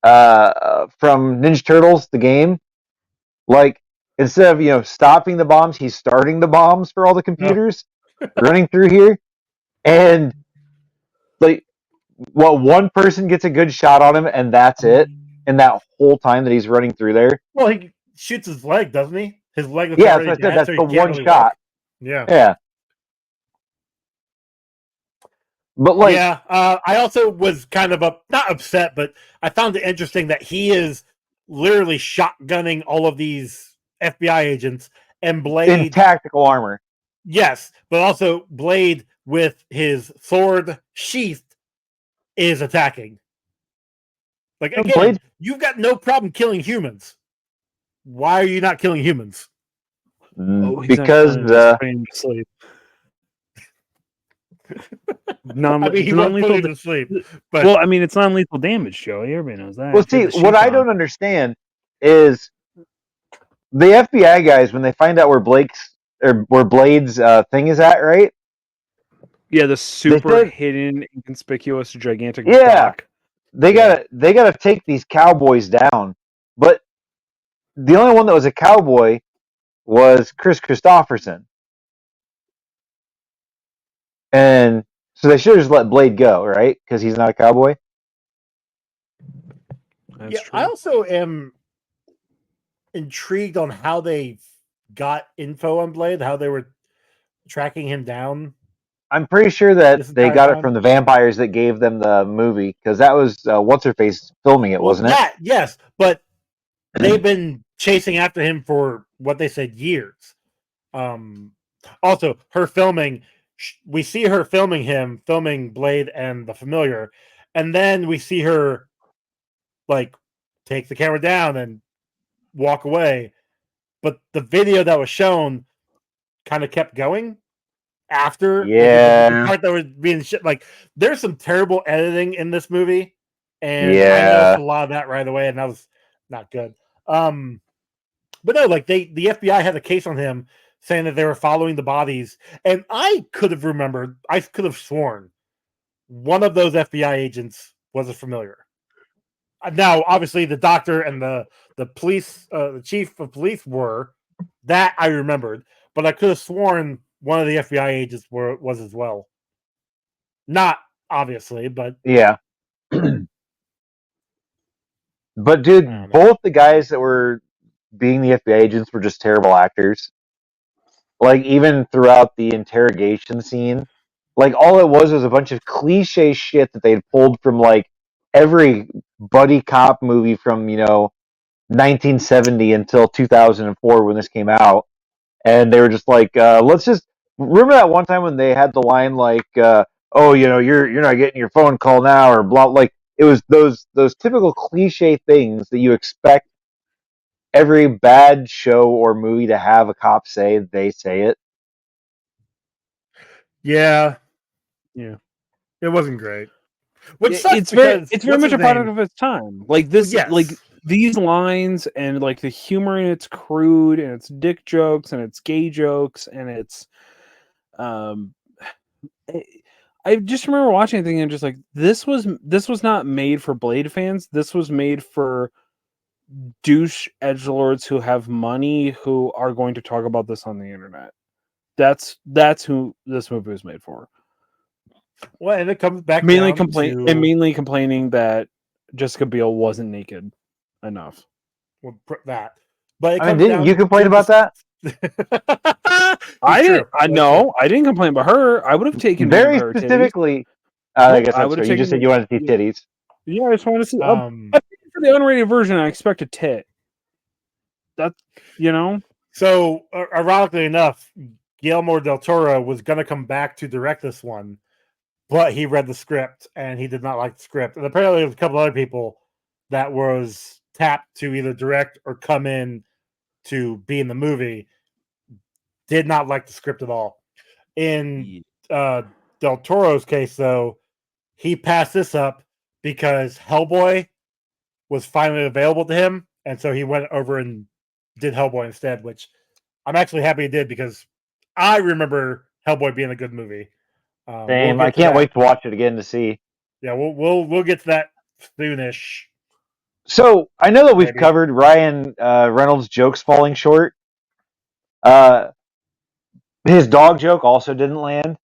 Speaker 3: Ninja Turtles, the game. Instead of stopping the bombs, he's starting the bombs for all the computers running through here. And one person gets a good shot on him, and that's it. And that whole time that he's running through there.
Speaker 2: Well, he shoots his leg, doesn't he? His leg.
Speaker 3: Yeah, that's the one shot.
Speaker 2: Walk. Yeah.
Speaker 3: Yeah. But
Speaker 2: I also was kind of not upset, but I found it interesting that he is literally shotgunning all of these FBI agents and Blade
Speaker 3: in tactical armor.
Speaker 2: Yes, but also Blade with his sword sheathed is attacking. Again, Blade? You've got no problem killing humans. Why are you not killing humans?
Speaker 3: Because
Speaker 1: sleep.
Speaker 2: He won't put him to sleep. But
Speaker 1: it's non-lethal damage, Joe. Everybody knows that.
Speaker 3: Well, see, what I don't understand is the FBI guys, when they find out where Blade's thing is at, right?
Speaker 1: Yeah, the super hidden, inconspicuous, gigantic.
Speaker 3: Yeah,
Speaker 1: block.
Speaker 3: They gotta take these cowboys down. But the only one that was a cowboy was Chris Christopherson. And so they should have just let Blade go, right? Because he's not a cowboy.
Speaker 1: That's true.
Speaker 2: I also am intrigued on how they got info on Blade, how they were tracking him down.
Speaker 3: I'm pretty sure that
Speaker 2: this
Speaker 3: they
Speaker 2: entire
Speaker 3: got it
Speaker 2: time.
Speaker 3: from the vampires that gave them the movie, because that was what's her face filming it,
Speaker 2: Well,
Speaker 3: wasn't it?
Speaker 2: that yes, but they've been chasing after him for what they said years. Also, her filming, we see her filming Blade and the Familiar, and then we see her like take the camera down and walk away. But the video that was shown kind of kept going after, like the part that was being like. There's some terrible editing in this movie, and I noticed a lot of that right away, and that was not good. But no, like the FBI had a case on him saying that they were following the bodies, and I could have sworn one of those FBI agents was a Familiar. Now, obviously, the doctor and the police, the chief of police were that I remembered, but I could have sworn one of the FBI agents was as well. Not obviously, but
Speaker 3: Yeah. But dude, both the guys that were being the FBI agents were just terrible actors. Like even throughout the interrogation scene, like all it was a bunch of cliche shit that they'd pulled from like every buddy cop movie from 1970 until 2004 when this came out, and they were just like, let's just remember that one time when they had the line like, oh, you're not getting your phone call now or blah. Like it was those typical cliche things that you expect every bad show or movie to have a cop say. They say it.
Speaker 2: yeah,
Speaker 1: Yeah.
Speaker 2: it wasn't great. Which sucks
Speaker 1: it's
Speaker 2: because
Speaker 1: very much a product of its time. Like this,
Speaker 2: yes.
Speaker 1: like these lines and like the humor in it's crude and it's dick jokes and it's gay jokes and it's I just remember watching the thing and just like this was not made for Blade fans. This was made for douche edgelords who have money who are going to talk about this on the internet. That's who this movie was made for.
Speaker 2: Well, and it comes back
Speaker 1: mainly
Speaker 2: down to
Speaker 1: mainly complaining that Jessica Biel wasn't naked enough.
Speaker 2: well, that, but it
Speaker 3: I mean,
Speaker 2: comes
Speaker 3: didn't
Speaker 2: down
Speaker 3: you complain about that?
Speaker 1: I didn't complain about her. I would have taken me
Speaker 3: Very
Speaker 1: her titties.
Speaker 3: specifically. I guess
Speaker 1: I
Speaker 3: that's
Speaker 1: would
Speaker 3: right.
Speaker 1: have
Speaker 3: You just
Speaker 1: taken
Speaker 3: said you wanted to see titties.
Speaker 1: Yeah, I just wanted to see. I paid for the unrated version. I expect a tit. That
Speaker 2: So, ironically enough, Guillermo del Toro was going to come back to direct this one, but he read the script and he did not like the script. And apparently, there was a couple other people that was tapped to either direct or come in to be in the movie. Did not like the script at all. In Del Toro's case, though, he passed this up because Hellboy was finally available to him, and so he went over and did Hellboy instead, which I'm actually happy he did because I remember Hellboy being a good movie.
Speaker 3: Same. I can't wait to watch it again to see.
Speaker 2: Yeah, we'll get to that soonish.
Speaker 3: So I know that we've covered Ryan Reynolds' jokes falling short. His dog joke also didn't land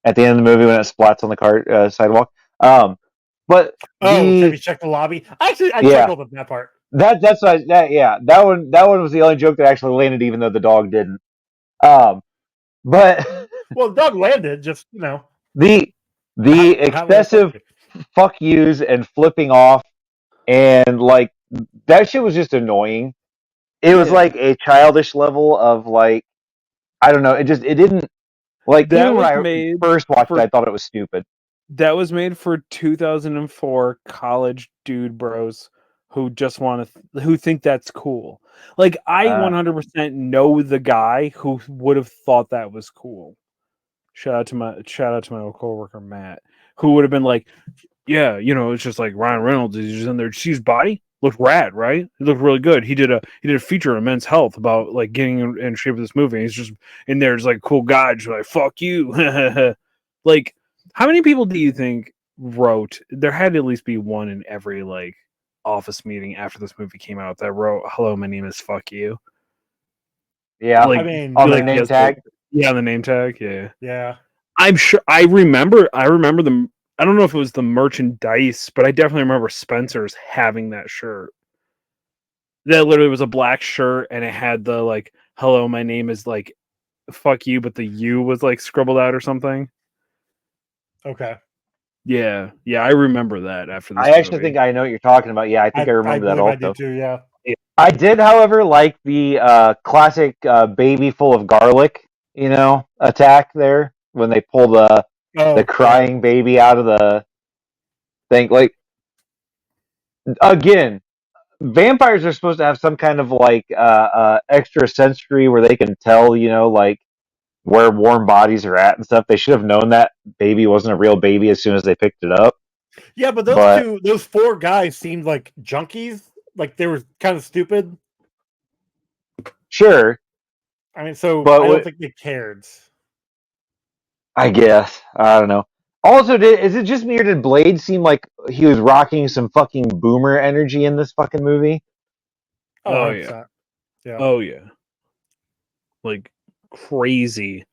Speaker 3: at the end of the movie when it splats on the sidewalk. But
Speaker 2: have you checked the lobby? Actually, I chuckled at that part.
Speaker 3: That one was the only joke that actually landed, even though the dog didn't. But
Speaker 2: well, the dog landed, just
Speaker 3: the excessive fuck yous and flipping off and like that shit was just annoying. It was like a childish level of like I don't know. It didn't like
Speaker 1: that
Speaker 3: even when I first watched it, I thought it was stupid.
Speaker 1: That was made for 2004 college dude bros who just who think that's cool. Like I 100% know the guy who would have thought that was cool. Shout out to my old coworker Matt, who would have been like, "Yeah, it's just like Ryan Reynolds. He's just in there. See his body? Looked rad, right? He looked really good. He did a feature on Men's Health about like getting in shape of this movie. He's just in there, just like a cool guy, just like fuck you." Like, how many people do you think wrote? There had to at least be one in every like office meeting after this movie came out that wrote, "Hello, my name is fuck you."
Speaker 3: Yeah,
Speaker 1: like,
Speaker 2: I mean,
Speaker 3: on the name tag.
Speaker 1: Yeah, the name tag. Yeah.
Speaker 2: Yeah.
Speaker 1: I'm sure. I remember the. I don't know if it was the merchandise, but I definitely remember Spencer's having that shirt. That literally was a black shirt, and it had the like, "Hello, my name is like "fuck you," but the U was like scribbled out or something.
Speaker 2: Okay.
Speaker 1: Yeah, I remember that after this
Speaker 3: I actually
Speaker 1: movie.
Speaker 3: think I know what you're talking about. Yeah, I think I remember that
Speaker 2: believe I do
Speaker 3: also.
Speaker 2: too. Yeah.
Speaker 3: I did, however, like the classic baby full of garlic, attack there when they pull the
Speaker 2: Oh,
Speaker 3: crying baby out of the thing. Like, again, vampires are supposed to have some kind of like extra sensory where they can tell, like where warm bodies are at and stuff. They should have known that baby wasn't a real baby as soon as they picked it up.
Speaker 2: yeah, but
Speaker 3: But
Speaker 2: those 4 guys seemed like junkies. Like they were kind of stupid.
Speaker 3: sure,
Speaker 2: I mean, so
Speaker 3: but
Speaker 2: I don't think they cared.
Speaker 3: I guess I don't know. Also, is it just me or did Blade seem like he was rocking some fucking boomer energy in this fucking movie?
Speaker 2: Oh,
Speaker 1: Oh
Speaker 2: 100%.
Speaker 1: yeah.
Speaker 2: Yeah.
Speaker 1: Oh yeah. Like crazy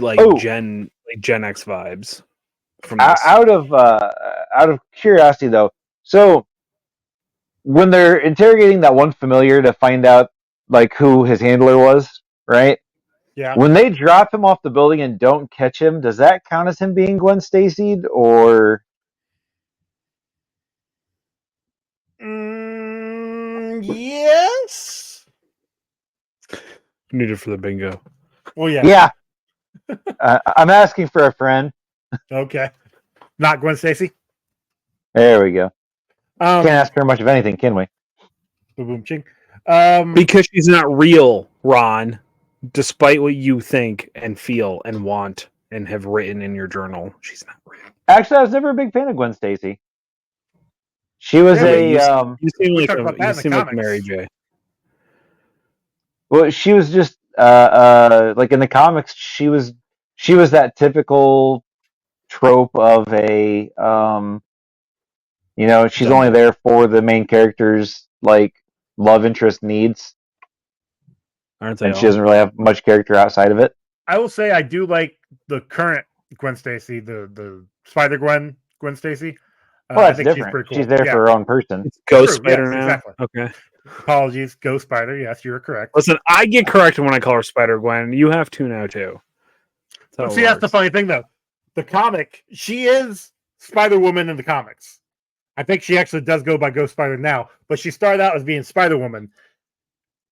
Speaker 1: like
Speaker 3: Oh,
Speaker 1: Gen X vibes from this.
Speaker 3: out of curiosity though, so when they're interrogating that one familiar to find out like who his handler was, right?
Speaker 2: Yeah.
Speaker 3: When they drop him off the building and don't catch him, does that count as him being Gwen Stacy or?
Speaker 2: Yes.
Speaker 1: Needed for the bingo.
Speaker 2: Well, yeah.
Speaker 3: Yeah. I'm asking for a friend.
Speaker 2: Okay. Not Gwen Stacy.
Speaker 3: There we go.
Speaker 2: Um,
Speaker 3: Can't ask her much of anything, can we?
Speaker 2: boom, boom, ching.
Speaker 1: Because she's not real, Ron, despite what you think and feel and want and have written in your journal. She's not real.
Speaker 3: Actually, I was never a big fan of Gwen Stacy. She was
Speaker 1: You seem
Speaker 2: we
Speaker 1: like
Speaker 2: talked about that in the
Speaker 1: like
Speaker 2: comics.
Speaker 1: Mary J.
Speaker 3: well, she was just like in the comics, she was that typical trope of a she's
Speaker 1: Dumb
Speaker 3: only
Speaker 1: bitch.
Speaker 3: there for the main character's like love interest needs,
Speaker 1: Aren't they
Speaker 3: and she
Speaker 1: all?
Speaker 3: doesn't really have much character outside of it.
Speaker 2: I will say I do like the current Gwen Stacy, the Spider Gwen Stacy.
Speaker 3: Well,
Speaker 2: I
Speaker 3: that's
Speaker 2: think she's
Speaker 3: different.
Speaker 2: pretty cool.
Speaker 3: She's there
Speaker 2: Yeah.
Speaker 3: for her own person.
Speaker 1: It's Ghost
Speaker 2: True,
Speaker 1: Spider
Speaker 2: yes,
Speaker 1: now?
Speaker 2: exactly.
Speaker 1: Okay.
Speaker 2: Apologies, Ghost Spider. Yes, you're correct.
Speaker 1: Listen, I get corrected when I call her Spider Gwen. You have to now too.
Speaker 2: But see, that's the funny thing though. The comic, she is Spider Woman in the comics. I think she actually does go by Ghost Spider now, but she started out as being Spider Woman.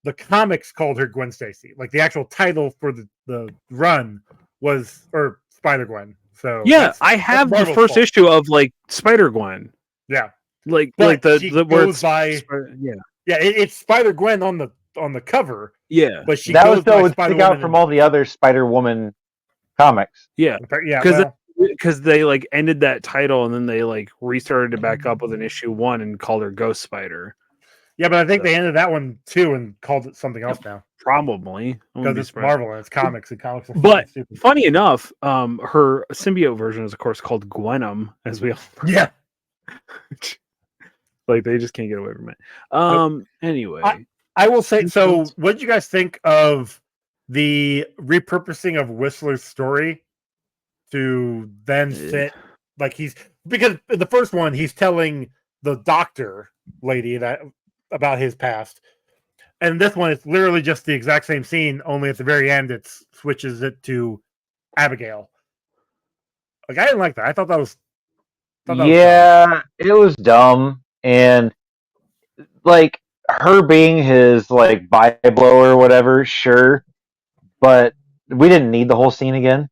Speaker 2: The comics called her Gwen Stacy. Like the actual title for the run was Spider Gwen. So
Speaker 1: yeah, I have the first issue of like Spider Gwen.
Speaker 2: Yeah,
Speaker 1: like
Speaker 2: but
Speaker 1: the
Speaker 2: goes by
Speaker 1: yeah.
Speaker 2: It's Spider Gwen on the cover.
Speaker 1: Yeah,
Speaker 2: but she
Speaker 3: that
Speaker 2: goes
Speaker 3: was so
Speaker 2: by
Speaker 3: it would
Speaker 2: Spider
Speaker 3: stick out
Speaker 2: Woman
Speaker 3: from all the other Spider Woman comics.
Speaker 1: yeah,
Speaker 2: yeah.
Speaker 1: Because they like ended that title and then they like restarted it back up with an issue 1 and called her Ghost Spider.
Speaker 2: Yeah, but I think they ended that one too and called it something else now.
Speaker 1: Probably
Speaker 2: because it's Marvel and it's comics and comics.
Speaker 1: But funny enough, her symbiote version is of course called Gwenum, as we all know.
Speaker 2: Yeah.
Speaker 1: Like they just can't get away from it. Anyway,
Speaker 2: I will say. So, what did you guys think of the repurposing of Whistler's story to then fit? Like because in the first one he's telling the doctor lady that about his past, and this one it's literally just the exact same scene. Only at the very end it switches it to Abigail. Like I didn't like that. I thought that was.
Speaker 3: It was dumb, and like her being his like Bible or whatever, sure, but we didn't need the whole scene again.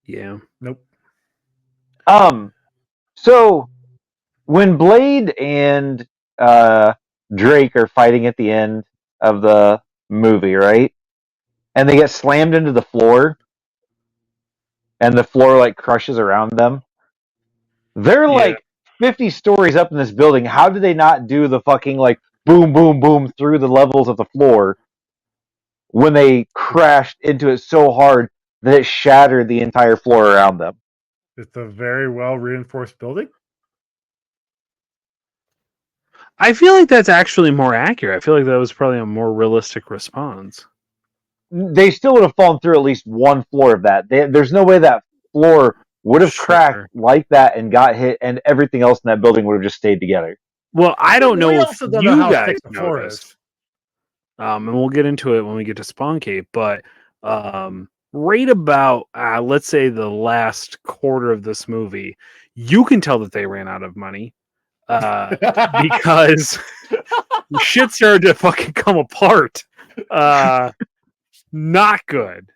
Speaker 1: Yeah.
Speaker 2: Nope.
Speaker 3: So when Blade and Drake are fighting at the end of the movie, right? And they get slammed into the floor, and the floor like crushes around them. They're like 50 stories up in this building. How did they not do the fucking like boom, boom, boom through the levels of the floor when they crashed into it so hard that it shattered the entire floor around them?
Speaker 2: It's a very well reinforced building.
Speaker 1: I feel like that's actually more accurate. I feel like that was probably a more realistic response.
Speaker 3: They still would have fallen through at least one floor of that. There's no way that floor would have cracked like that and got hit, and everything else in that building would have just stayed together.
Speaker 1: Well, I don't know if you guys noticed. and we'll get into it when we get to Spawn Cave, but right about let's say the last quarter of this movie, you can tell that they ran out of money because shit started to fucking come apart. Not good.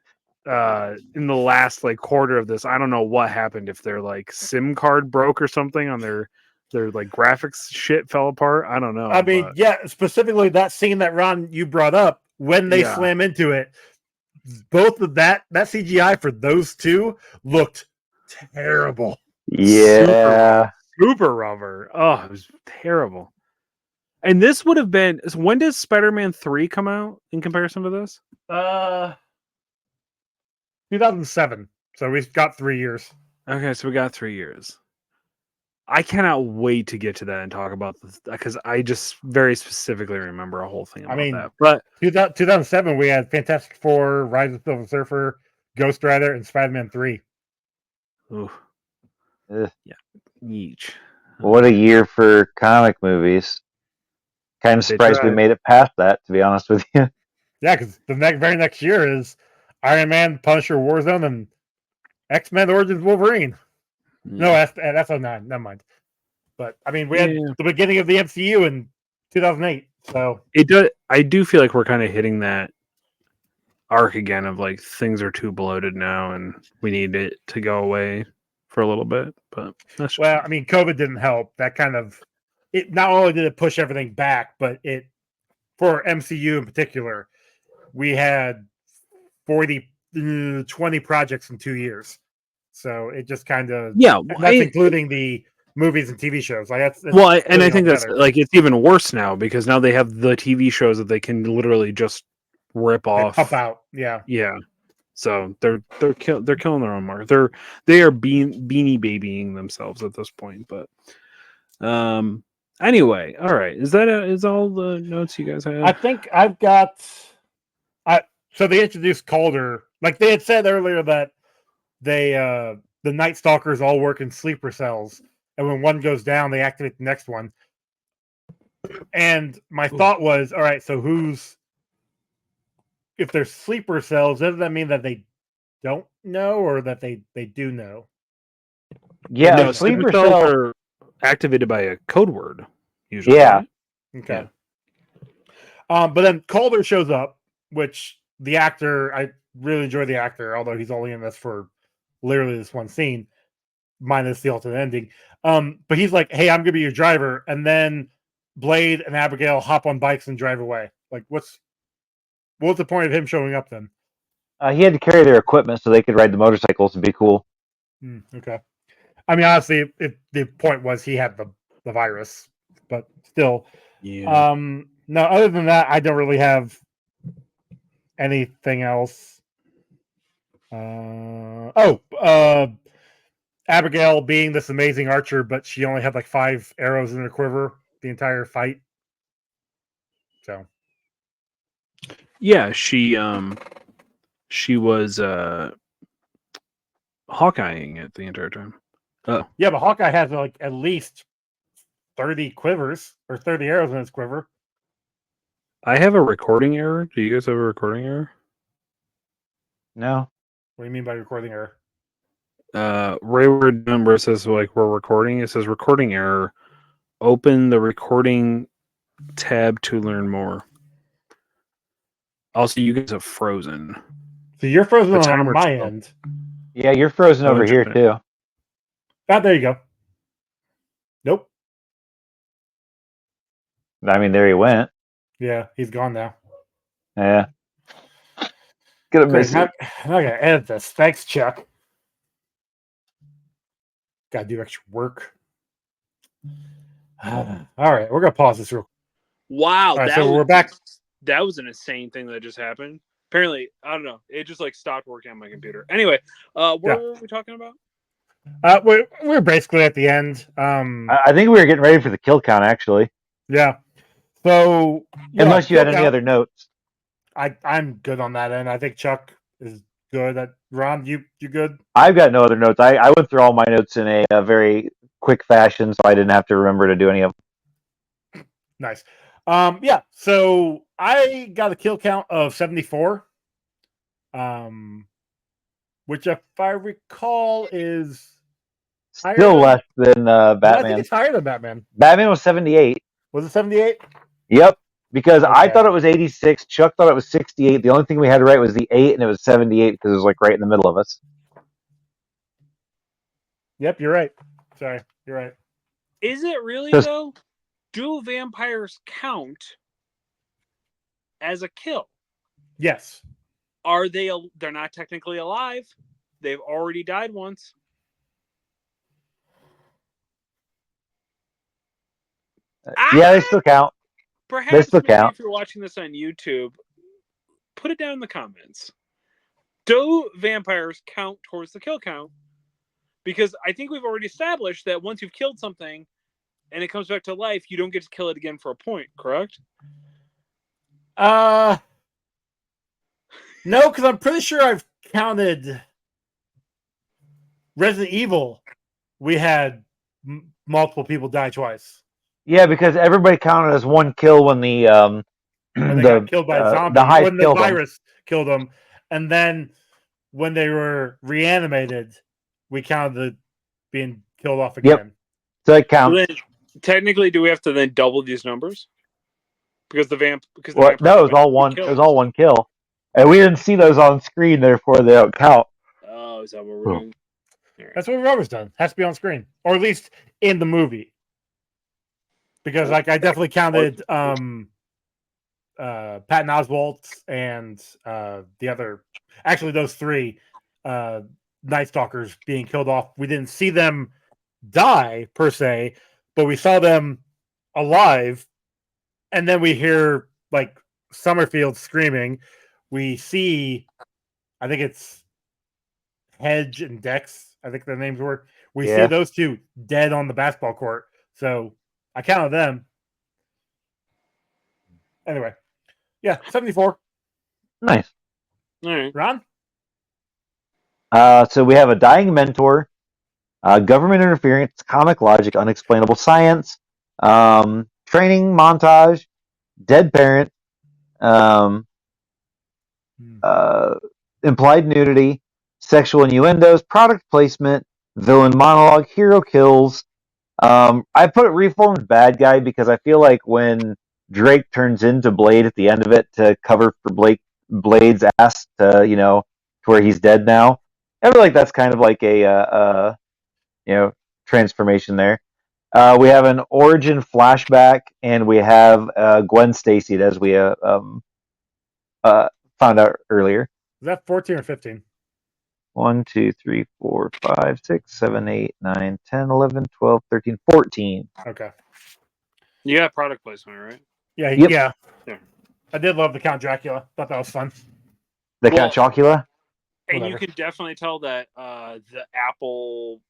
Speaker 1: In the last like quarter of this, I don't know what happened, if their like SIM card broke or something on their like graphics shit fell apart. I don't know.
Speaker 2: I mean,
Speaker 1: but,
Speaker 2: yeah, specifically that scene that Ron you brought up when they
Speaker 1: Yeah.
Speaker 2: slam into it, both of that CGI for those two looked terrible.
Speaker 3: Yeah.
Speaker 1: super rubber. Oh, it was terrible. And this would have been, when does Spider-Man 3 come out in comparison to this?
Speaker 2: 2007. So we've got 3 years.
Speaker 1: Okay, so we got 3 years. I cannot wait to get to that and talk about this, because I just very specifically remember a whole thing about that. But
Speaker 2: 2007, we had Fantastic Four, Rise of the Silver Surfer, Ghost Rider, and Spider-Man 3.
Speaker 1: ooh,
Speaker 3: Ugh.
Speaker 1: each.
Speaker 3: What a year for comic movies. Kind of
Speaker 1: They
Speaker 3: surprised we
Speaker 1: tried.
Speaker 3: made it past that, to be honest with you.
Speaker 2: Yeah, because the very next year is Iron Man, Punisher, Warzone, and X-Men Origins Wolverine. No, that's 09. Never mind. But I mean, we had the beginning of the MCU in 2008. So
Speaker 1: it does. I do feel like we're kind of hitting that arc again of like things are too bloated now, and we need it to go away for a little bit. But that's
Speaker 2: I mean, COVID didn't help. That kind of it. Not only did it push everything back, but it for MCU in particular, we had 20 projects in 2 years. So it just kind of and that's including the movies and TV shows. Like that's
Speaker 1: well, and I think that's like it's even worse now because now they have the TV shows that they can literally just rip off,
Speaker 2: pop out. Yeah.
Speaker 1: So they're killing their own market. They are beanie babying themselves at this point. But anyway, all right. Is all the notes you guys have?
Speaker 2: I think I've got. So they introduced Calder, like they had said earlier that they the Night Stalkers all work in sleeper cells, and when one goes down, they activate the next one. And my thought was, all right, so if they're sleeper cells, does that mean that they don't know or that they do know?
Speaker 3: Yeah,
Speaker 1: no, sleeper cells are activated by a code word usually.
Speaker 3: Yeah.
Speaker 1: Right?
Speaker 2: Okay. Yeah. But then Calder shows up, which the actor, I really enjoy the actor, although he's only in this for literally this one scene, minus the alternate ending. But he's like, "Hey, I'm gonna be your driver," and then Blade and Abigail hop on bikes and drive away. Like, what's the point of him showing up then?
Speaker 3: He had to carry their equipment so they could ride the motorcycles and be cool.
Speaker 2: Okay. I mean, honestly, the point was he had the virus, but still.
Speaker 1: Yeah.
Speaker 2: No, other than that, I don't really have anything else. Abigail being this amazing archer, but she only had like 5 arrows in her quiver the entire fight. So,
Speaker 1: yeah, she was Hawkeyeing it the entire time. Oh,
Speaker 2: yeah, but Hawkeye has like at least 30 quivers or 30 arrows in his quiver.
Speaker 1: I have a recording error. Do you guys have a recording error?
Speaker 3: No.
Speaker 2: What do you mean by recording error?
Speaker 1: Wayward number says like we're recording. It says recording error. Open the recording tab to learn more. Also, you guys have frozen.
Speaker 2: So you're frozen on my end.
Speaker 3: Yeah, you're frozen over here too.
Speaker 2: There you go. Nope.
Speaker 3: I mean, there he went.
Speaker 2: Yeah, he's gone now.
Speaker 3: Yeah. Gonna miss it.
Speaker 2: I'm not gonna edit this. Thanks, Chuck. Gotta do extra work. All right, we're gonna pause this real quick.
Speaker 1: Wow,
Speaker 2: right, so we're back.
Speaker 1: That was an insane thing that just happened. Apparently, I don't know. It just like stopped working on my computer. Anyway, what were we talking about?
Speaker 2: We're basically at the end.
Speaker 3: I think we were getting ready for the kill count, actually.
Speaker 2: Yeah. So
Speaker 3: unless you had any other notes,
Speaker 2: I'm good on that end. I think Chuck is good. Ron, you good?
Speaker 3: I've got no other notes. I went through all my notes in a very quick fashion, so I didn't have to remember to do any of them.
Speaker 2: Nice. Yeah. So I got a kill count of 74. Which if I recall is higher
Speaker 3: Still
Speaker 2: than
Speaker 3: less than
Speaker 2: I think
Speaker 3: Batman.
Speaker 2: it's higher than Batman.
Speaker 3: Batman was 78.
Speaker 2: Was it 78?
Speaker 3: Yep. Because I
Speaker 2: Okay.
Speaker 3: thought it was 86. Chuck thought it was 68. The only thing we had right was the 8, and it was 78 because it was like right in the middle of us.
Speaker 2: Yep, you're right. Sorry, you're right.
Speaker 1: Is it really
Speaker 3: Just-
Speaker 1: though? Do vampires count as a kill?
Speaker 2: Yes.
Speaker 1: Are they? They're not technically alive. They've already died once.
Speaker 3: Yeah, they still count.
Speaker 1: Perhaps
Speaker 3: still
Speaker 1: maybe
Speaker 3: count.
Speaker 1: if you're watching this on YouTube, put it down in the comments. Do vampires count towards the kill count? Because I think we've already established that once you've killed something and it comes back to life, you don't get to kill it again for a point, correct?
Speaker 2: No, because I'm pretty sure I've counted Resident Evil. We had multiple people die twice.
Speaker 3: Yeah, because everybody counted as one kill when the
Speaker 2: When they got killed by a zombie,
Speaker 3: the heist
Speaker 2: when the
Speaker 3: killed them.
Speaker 2: virus killed them, and then when they were reanimated, we counted the being killed off again.
Speaker 3: Yep. So it counts.
Speaker 1: So then, technically, do we have to then double these numbers? Because the
Speaker 3: No, it was all one. It was all one kill, and we didn't see those on screen. Therefore, they don't count.
Speaker 1: Oh, is that what we're doing?
Speaker 2: That's what we've always done. Has to be on screen, or at least in the movie. Because like I definitely counted Patton Oswalt and the other, actually those three Night Stalkers being killed off. We didn't see them die per se, but we saw them alive, and then we hear like Summerfield screaming. We see, I think it's Hedge and Dex, I think their names were. We see those two dead on the basketball court. So I counted them. Anyway, yeah, 74.
Speaker 3: Nice.
Speaker 1: All right.
Speaker 2: Ron?
Speaker 3: So we have a dying mentor, government interference, comic logic, unexplainable science, training montage, dead parent, implied nudity, sexual innuendos, product placement, villain monologue, hero kills. I put reformed bad guy because I feel like when Drake turns into Blade at the end of it to cover for Blade's ass to to where he's dead now, I feel like that's kind of like a transformation there. We have an origin flashback, and we have Gwen Stacy as we found out earlier.
Speaker 2: Is that 14 or 15?
Speaker 3: 1, 2, 3, 4, 5, 6, 7, 8, 9, 10, 11, 12, 13, 14.
Speaker 2: Okay.
Speaker 1: You got product placement, right?
Speaker 2: Yeah,
Speaker 3: Yep.
Speaker 2: yeah.
Speaker 1: Yeah.
Speaker 2: I did love the Count Dracula. Thought that was fun.
Speaker 3: The Count Chocula?
Speaker 1: And
Speaker 2: Whatever.
Speaker 1: you can definitely tell that the Apple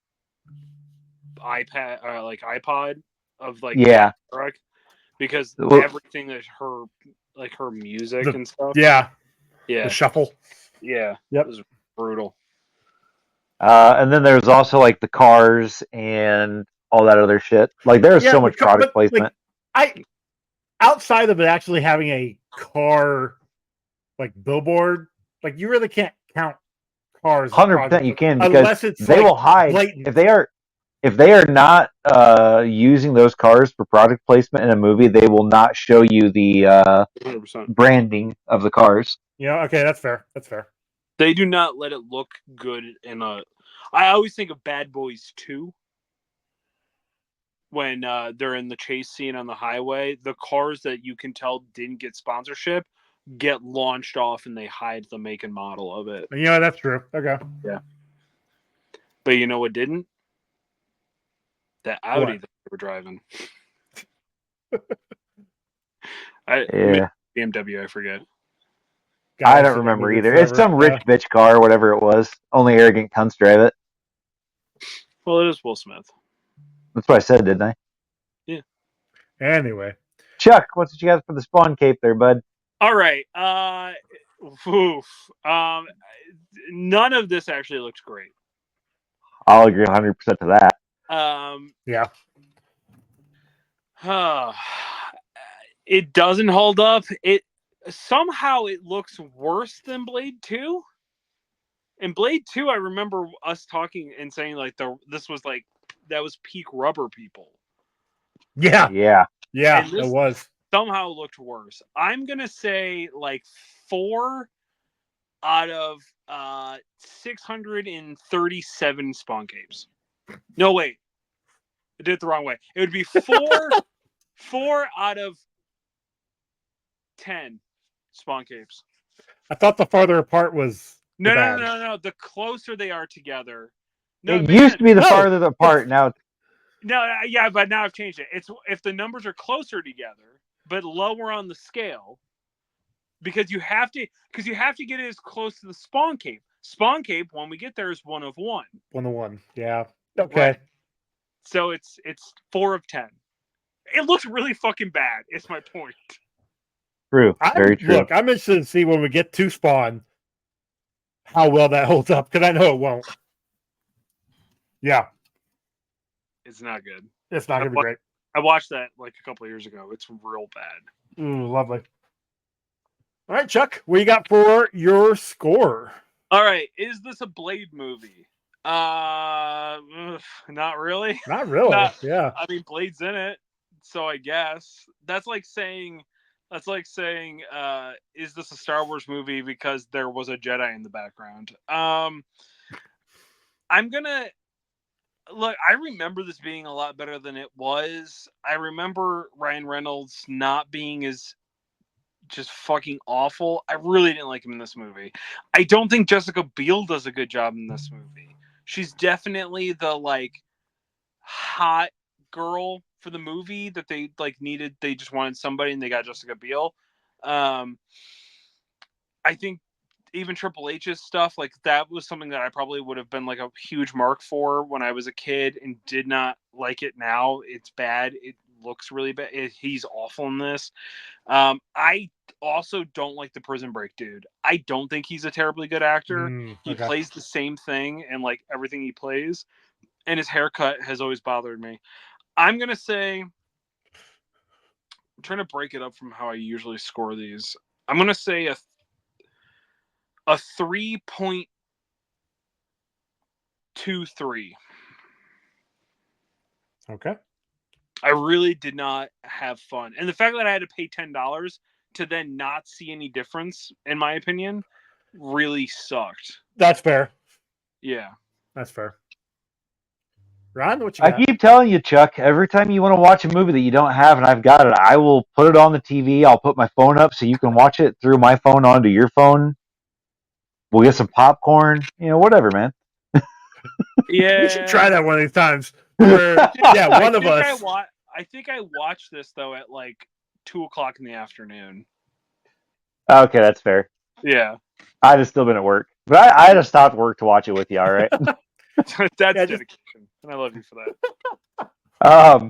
Speaker 1: iPad or like iPod of like correct, because everything that her music and stuff.
Speaker 2: Yeah.
Speaker 1: Yeah.
Speaker 2: The shuffle.
Speaker 1: Yeah.
Speaker 2: Yep.
Speaker 1: It was brutal.
Speaker 3: And then there's also like the cars and all that other shit. Like there's so much product placement.
Speaker 2: Like, outside of it actually having a car like billboard, like you really can't count cars.
Speaker 3: 100% you can, because
Speaker 2: unless it's
Speaker 3: they will hide
Speaker 2: blatant.
Speaker 3: if they are not using those cars for product placement in a movie, they will not show you the
Speaker 1: 100%.
Speaker 3: branding of the cars.
Speaker 2: Yeah, okay, that's fair. That's fair.
Speaker 1: They do not let it look good in a. I always think of Bad Boys 2 when they're in the chase scene on the highway. The cars that you can tell didn't get sponsorship get launched off, and they hide the make and model of it.
Speaker 2: Yeah, that's true. Okay.
Speaker 1: Yeah. But you know what didn't? The Audi that they were driving. BMW, I forget.
Speaker 3: I don't remember either. It's some rich bitch car, whatever it was. Only arrogant cunts drive it.
Speaker 1: Well, it is Will Smith.
Speaker 3: That's what I said, didn't I?
Speaker 1: Yeah.
Speaker 2: Anyway.
Speaker 3: Chuck, what's what you got for the Spawn cape there, bud?
Speaker 1: All right. None of this actually looks great.
Speaker 3: I'll agree 100% to that.
Speaker 2: Yeah.
Speaker 1: It doesn't hold up. It somehow it looks worse than Blade 2. In Blade 2, I remember us talking and saying like this was like that was peak rubber people.
Speaker 2: Yeah,
Speaker 3: Yeah.
Speaker 2: it
Speaker 1: this
Speaker 2: was.
Speaker 1: Somehow looked worse. I'm gonna say like 4 out of 637 spawn capes. No, wait, I did it the wrong way. It would be 4 out of 10 spawn capes.
Speaker 2: I thought the farther apart was
Speaker 1: No. The closer they are together. No,
Speaker 3: it used to be the farther apart. Now,
Speaker 1: yeah, but now I've changed it. It's if the numbers are closer together, but lower on the scale, because you have to get it as close to the spawn cape. Spawn cape, when we get there, is 1 of 1.
Speaker 2: 1 of 1. Yeah. Okay.
Speaker 1: Right. So it's 4 of 10. It looks really fucking bad. Is my point.
Speaker 3: true. Very true.
Speaker 2: Look, I'm interested to see when we get to Spawn how well that holds up, because I know it won't. Yeah.
Speaker 1: It's not good.
Speaker 2: It's not going to be great.
Speaker 1: I watched that like a couple of years ago. It's real bad.
Speaker 2: Ooh, lovely. All right, Chuck, what you got for your score?
Speaker 1: All right. Is this a Blade movie? Not really.
Speaker 2: Not really. Yeah.
Speaker 1: I mean, Blade's in it, so I guess that's like saying, is this a Star Wars movie because there was a Jedi in the background? I'm gonna look. I remember this being a lot better than it was. I remember Ryan Reynolds not being as just fucking awful. I really didn't like him in this movie. I don't think Jessica Biel does a good job in this movie. She's definitely the like hot girl for the movie that they like needed. They just wanted somebody and they got Jessica Biel. I think even Triple H's stuff, like that was something that I probably would have been like a huge mark for when I was a kid and did not like it. Now it's bad. It looks really bad. He's awful in this. I also don't like the Prison Break dude. I don't think he's a terribly good actor. He plays the same thing in like everything he plays, and his haircut has always bothered me. I'm gonna say, I'm trying to break it up from how I usually score these. I'm gonna say a 3.23.
Speaker 2: Okay.
Speaker 1: I really did not have fun. And the fact that I had to pay $10 to then not see any difference, in my opinion, really sucked.
Speaker 2: That's fair.
Speaker 1: Yeah.
Speaker 2: That's fair. Ron, what you got?
Speaker 3: I keep telling you, Chuck, every time you want to watch a movie that you don't have and I've got it, I will put it on the TV. I'll put my phone up so you can watch it through my phone onto your phone. We'll get some popcorn, whatever, man.
Speaker 1: Yeah.
Speaker 2: We should try that one of these times. Where, one of us.
Speaker 1: I think I watched this, though, at like 2:00 in the afternoon.
Speaker 3: Okay, that's fair.
Speaker 1: Yeah.
Speaker 3: I'd have still been at work. But I'd have stopped work to watch it with you, all right?
Speaker 1: That's dedication. And I love you for that.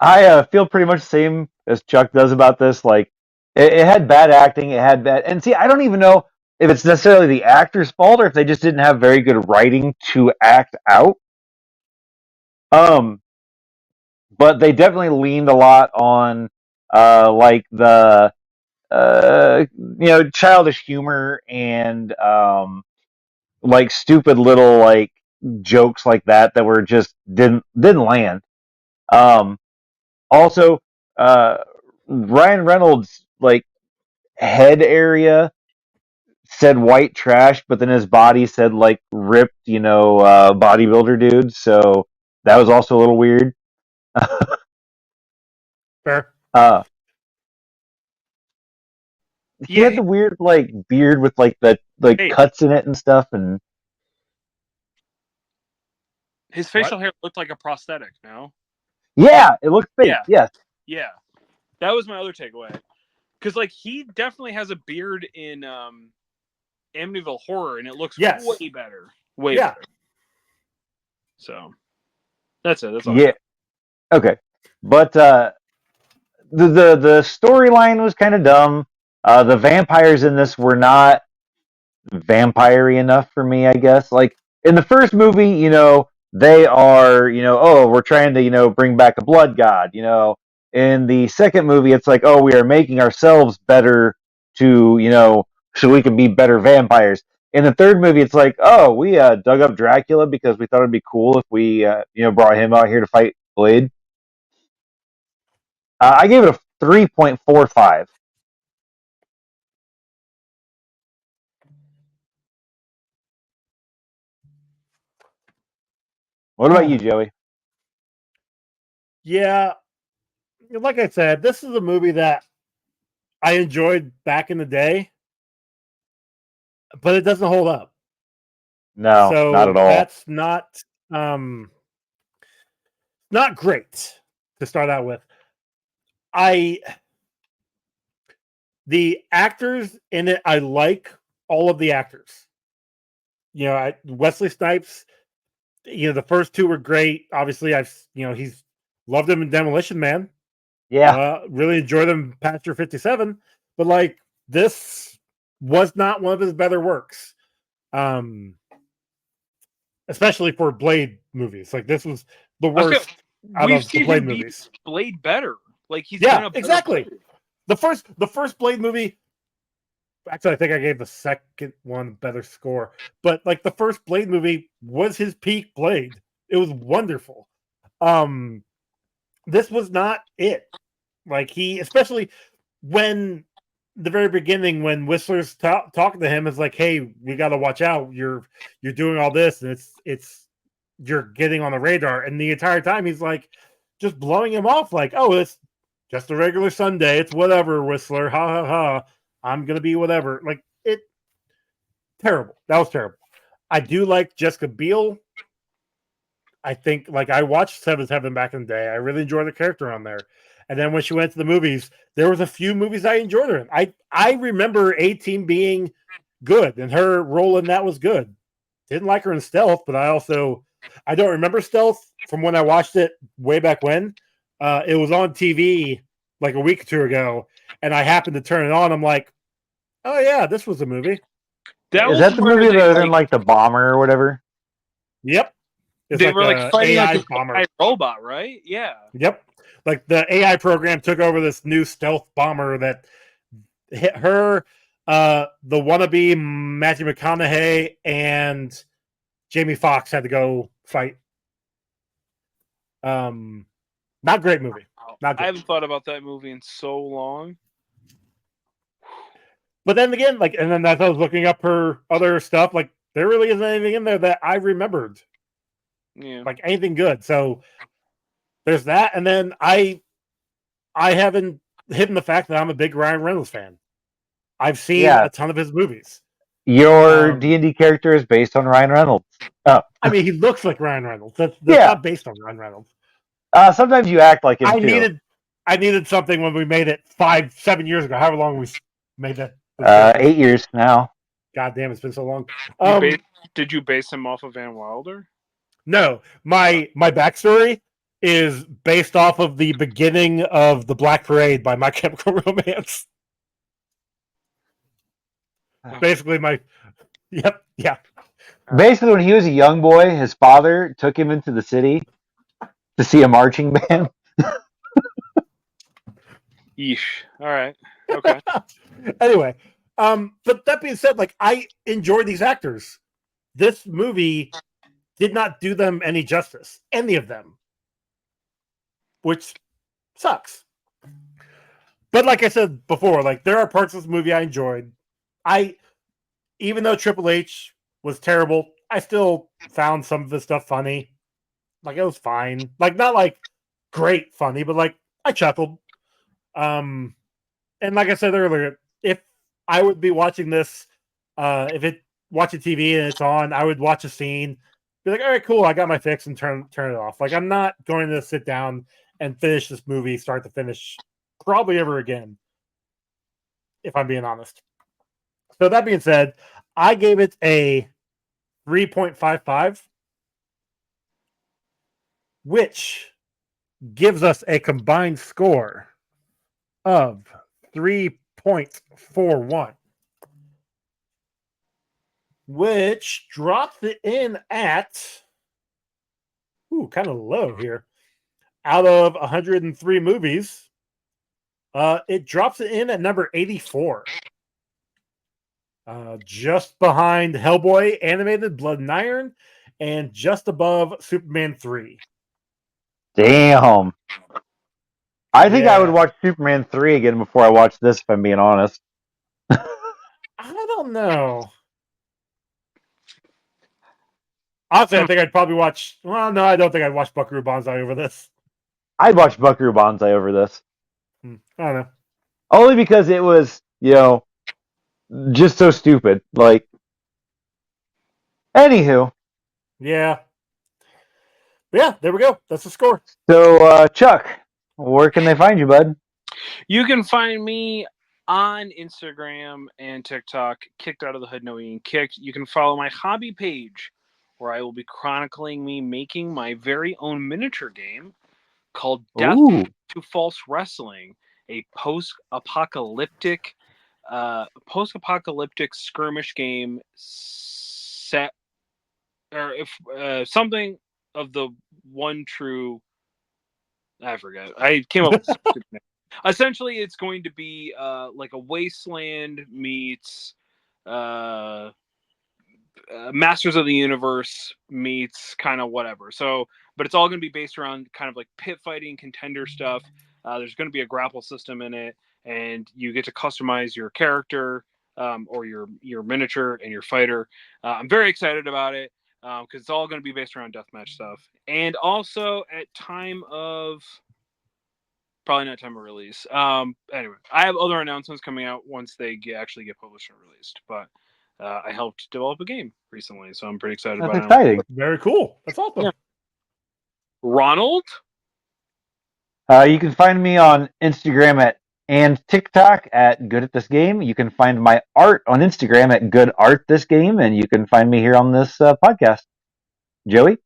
Speaker 3: I feel pretty much the same as Chuck does about this. Like, it had bad acting. It had bad... And see, I don't even know if it's necessarily the actor's fault or if they just didn't have very good writing to act out. But they definitely leaned a lot on, like the, childish humor and, like stupid little like jokes like that were just didn't land. Also, Ryan Reynolds like head area said white trash, but then his body said like ripped, bodybuilder dude. So that was also a little weird.
Speaker 2: Fair.
Speaker 3: He had the weird like beard with like the cuts in it and stuff, and
Speaker 1: his facial hair looked like a prosthetic. No.
Speaker 3: Yeah, it looked fake. Yeah.
Speaker 1: Yeah, that was my other takeaway. Because like he definitely has a beard in Amityville Horror, and it looks way better. Way better. So that's it. That's all.
Speaker 3: Yeah. Okay, but the storyline was kind of dumb. The vampires in this were not vampire-y enough for me, I guess. Like in the first movie, they are, oh, we're trying to, bring back a blood god, In the second movie, it's like, oh, we are making ourselves better to, so we can be better vampires. In the third movie, it's like, oh, we dug up Dracula because we thought it'd be cool if we, brought him out here to fight Blade. I gave it a 3.45. What about you, Joey?
Speaker 2: Yeah, like I said, this is a movie that I enjoyed back in the day, but it doesn't hold up.
Speaker 3: No, not
Speaker 2: So
Speaker 3: at all.
Speaker 2: that's not great to start out with. The actors in it, I like all of the actors. Wesley Snipes, the first two were great. Obviously, he's loved him in Demolition Man.
Speaker 3: Yeah.
Speaker 2: Really enjoyed him in Passenger 57, but like this was not one of his better works. Especially for Blade movies. Like this was the worst out of the Blade movies.
Speaker 1: Blade better. Like he's
Speaker 2: exactly. Blade. The first Blade movie. Actually, I think I gave the second one better score. But like the first Blade movie was his peak Blade. It was wonderful. This was not it. Like especially when the very beginning, when Whistler's talking to him, is like, "Hey, we got to watch out. You're doing all this, and it's you're getting on the radar." And the entire time, he's like, just blowing him off, like, "Oh, it's just a regular Sunday. It's whatever, Whistler. Ha ha ha. I'm gonna be whatever." Like terrible. That was terrible. I do like Jessica Biel. I think, like, I watched Seventh Heaven back in the day. I really enjoyed the character on there. And then when she went to the movies, there was a few movies I enjoyed her in. I remember A-Team being good, and her role in that was good. Didn't like her in Stealth, but I don't remember Stealth from when I watched it way back when. It was on TV like a week or two ago, and I happened to turn it on. I'm like, oh yeah, this was a movie.
Speaker 3: Is that the movie that was in like the bomber or whatever?
Speaker 2: Yep.
Speaker 1: They were like fighting
Speaker 2: AI
Speaker 1: like
Speaker 2: bomber.
Speaker 1: AI robot, right? Yeah.
Speaker 2: Yep. Like the AI program took over this new stealth bomber that hit her, the wannabe Matthew McConaughey and Jamie Foxx had to go fight. Not great movie. Not good.
Speaker 1: I haven't thought about that movie in so long.
Speaker 2: But then again, like, and then as I was looking up her other stuff, like, there really isn't anything in there that I remembered.
Speaker 1: Yeah.
Speaker 2: Like anything good. So there's that. And then I haven't hidden the fact that I'm a big Ryan Reynolds fan. I've seen a ton of his movies.
Speaker 3: Your D&D character is based on Ryan Reynolds. Oh.
Speaker 2: I mean, he looks like Ryan Reynolds. That's not based on Ryan Reynolds.
Speaker 3: Sometimes you act like him too.
Speaker 2: I needed something when we made it 7 years ago. However long we made that.
Speaker 3: 8 years now.
Speaker 2: God damn, it's been so long.
Speaker 1: Did you base him off of Van Wilder?
Speaker 2: No, my backstory is based off of the beginning of The Black Parade by My Chemical Romance. Basically, yeah.
Speaker 3: Basically, when he was a young boy, his father took him into the city to see a marching band.
Speaker 1: Yeesh. All right. Okay.
Speaker 2: Anyway, but that being said, like, I enjoy these actors. This movie did not do them any justice, any of them, which sucks. But like I said before, like, there are parts of this movie I enjoyed. Even though Triple H was terrible, I still found some of the stuff funny. Like, it was fine. Like, not like great funny, but like I chuckled. And like I said earlier, if I would be watching this, watching TV and it's on, I would watch a scene, be like, all right, cool, I got my fix, and turn it off. Like, I'm not going to sit down and finish this movie start to finish probably ever again, if I'm being honest. So that being said, I gave it a 3.55, which gives us a combined score of 3.41, which drops it in at kind of low here, out of 103 movies, it drops it in at number 84. Just behind Hellboy animated Blood and Iron, and just above Superman 3.
Speaker 3: Damn. I think I would
Speaker 2: Yeah.
Speaker 3: watch Superman 3 again before I watch this, if I'm being honest.
Speaker 2: I don't know. Honestly, I think I'd probably watch. Well, no, I don't think I'd watch Buckaroo Banzai over this.
Speaker 3: I'd watch Buckaroo Banzai over this.
Speaker 2: I don't know.
Speaker 3: Only because it was, just so stupid. Like, anywho.
Speaker 2: Yeah. But yeah, there we go. That's the score.
Speaker 3: So, Chuck, where can they find you, bud?
Speaker 1: You can find me on Instagram and TikTok, Kicked Out of the Hood No Being Kicked. You can follow my hobby page, where I will be chronicling me making my very own miniature game called Death to False Wrestling, a post-apocalyptic skirmish game set, or if something of the one true. I forget. I came up with a stupid name. Essentially, it's going to be like a Wasteland meets Masters of the Universe meets kind of whatever. So, but it's all going to be based around kind of like pit fighting, contender stuff. There's going to be a grapple system in it, and you get to customize your character or your miniature and your fighter. I'm very excited about it because it's all going to be based around deathmatch stuff. And also at time of probably not time of release. Anyway, I have other announcements coming out once they actually get published and released. But I helped develop a game recently, so I'm pretty excited about it.
Speaker 3: That's exciting.
Speaker 2: Very cool. That's awesome.
Speaker 1: Yeah. Ronald?
Speaker 3: You can find me on Instagram and TikTok at Good at This Game. You can find my art on Instagram at Good Art This Game, and you can find me here on this podcast. Joey?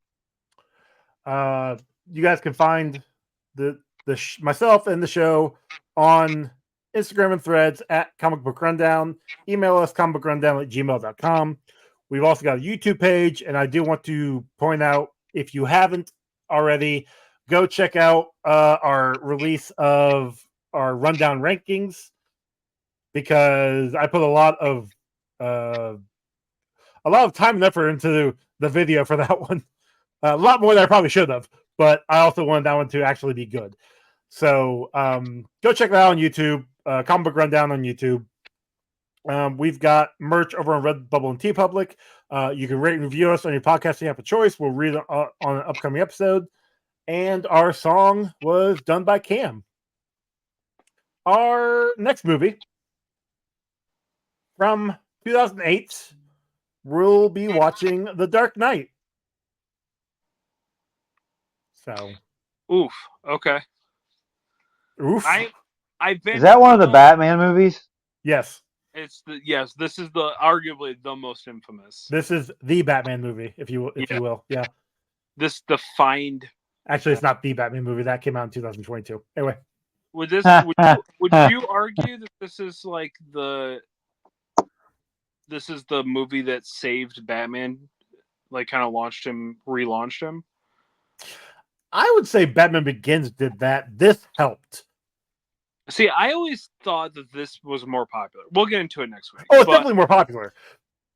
Speaker 2: You guys can find myself and the show on Instagram and Threads at Comic Book Rundown. Email us comicbookrundown@gmail.com. We've also got a YouTube page, and I do want to point out, if you haven't already, go check out our release of our rundown rankings, because I put a lot of time and effort into the video for that one. A lot more than I probably should have, but I also wanted that one to actually be good. So go check that out on YouTube. Comic Book Rundown on YouTube. We've got merch over on Redbubble and TeePublic. You can rate and review us on your podcasting app of choice. We'll read it on an upcoming episode. And our song was done by Cam. Our next movie from 2008, we'll be watching The Dark Knight. So,
Speaker 1: oof. Okay.
Speaker 2: Oof.
Speaker 1: I've been.
Speaker 3: Is that one of the Batman movies?
Speaker 2: Yes.
Speaker 1: Yes. This is arguably the most infamous.
Speaker 2: This is the Batman movie, if you will. Yeah.
Speaker 1: This defined.
Speaker 2: Actually, it's not the Batman movie. That came out in 2022. Anyway.
Speaker 1: Would you argue that this is like this is the movie that saved Batman, like kind of relaunched him?
Speaker 2: I would say Batman Begins did that. This helped.
Speaker 1: See, I always thought that this was more popular. We'll get into it next week.
Speaker 2: Oh, it's definitely more popular.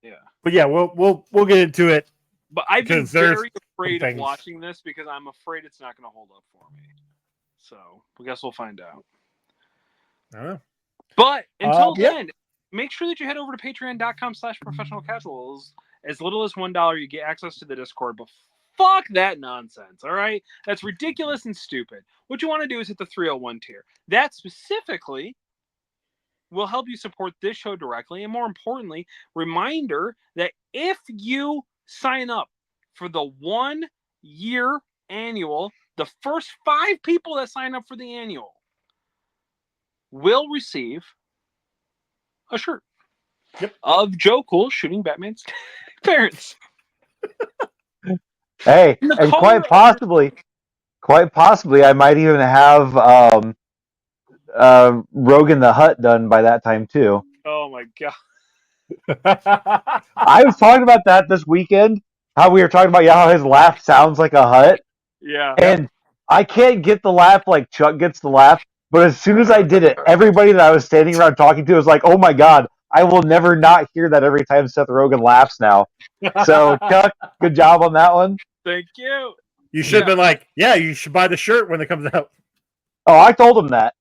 Speaker 1: Yeah.
Speaker 2: But yeah, we'll get into it.
Speaker 1: But I've been very afraid of watching this because I'm afraid it's not going to hold up for me. So I guess we'll find out.
Speaker 2: I don't know.
Speaker 1: But until then, make sure that you head over to patreon.com/professionalcasuals. As little as $1, you get access to the Discord. But fuck that nonsense, all right? That's ridiculous and stupid. What you want to do is hit the 301 tier. That specifically will help you support this show directly. And more importantly, reminder that if you sign up for the 1 year annual, the first 5 people that sign up for the annual will receive a shirt of Joe Cool shooting Batman's parents.
Speaker 3: Hey, and quite possibly, I might even have Rogan the Hutt done by that time too.
Speaker 1: Oh my god!
Speaker 3: I was talking about that this weekend. How we were talking about how his laugh sounds like a Hutt.
Speaker 1: Yeah.
Speaker 3: And I can't get the laugh like Chuck gets the laugh, but as soon as I did it, everybody that I was standing around talking to was like, "Oh my god, I will never not hear that every time Seth Rogen laughs now." So Chuck, good job on that one.
Speaker 1: Thank you.
Speaker 2: You should have been like, yeah, you should buy the shirt when it comes out.
Speaker 3: Oh, I told him that.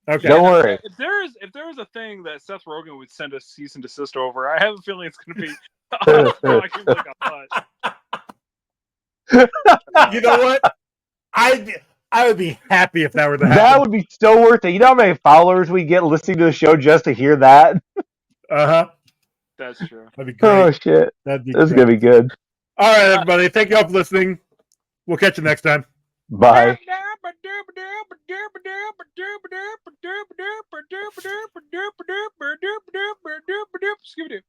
Speaker 2: Okay.
Speaker 3: Don't worry.
Speaker 1: If there is a thing that Seth Rogen would send a cease and desist over, I have a feeling it's going to be talking like a butt.
Speaker 2: You know what? I would be happy if that were to happen.
Speaker 3: That would be so worth it. You know how many followers we get listening to the show just to hear that?
Speaker 2: Uh-huh.
Speaker 1: That's true.
Speaker 2: That'd be great.
Speaker 3: Oh shit.
Speaker 2: That'd be
Speaker 3: This is
Speaker 2: great.
Speaker 3: gonna be good.
Speaker 2: All right, everybody. Thank you all for listening. We'll catch you next time.
Speaker 3: Bye.
Speaker 1: Scooby-Doo.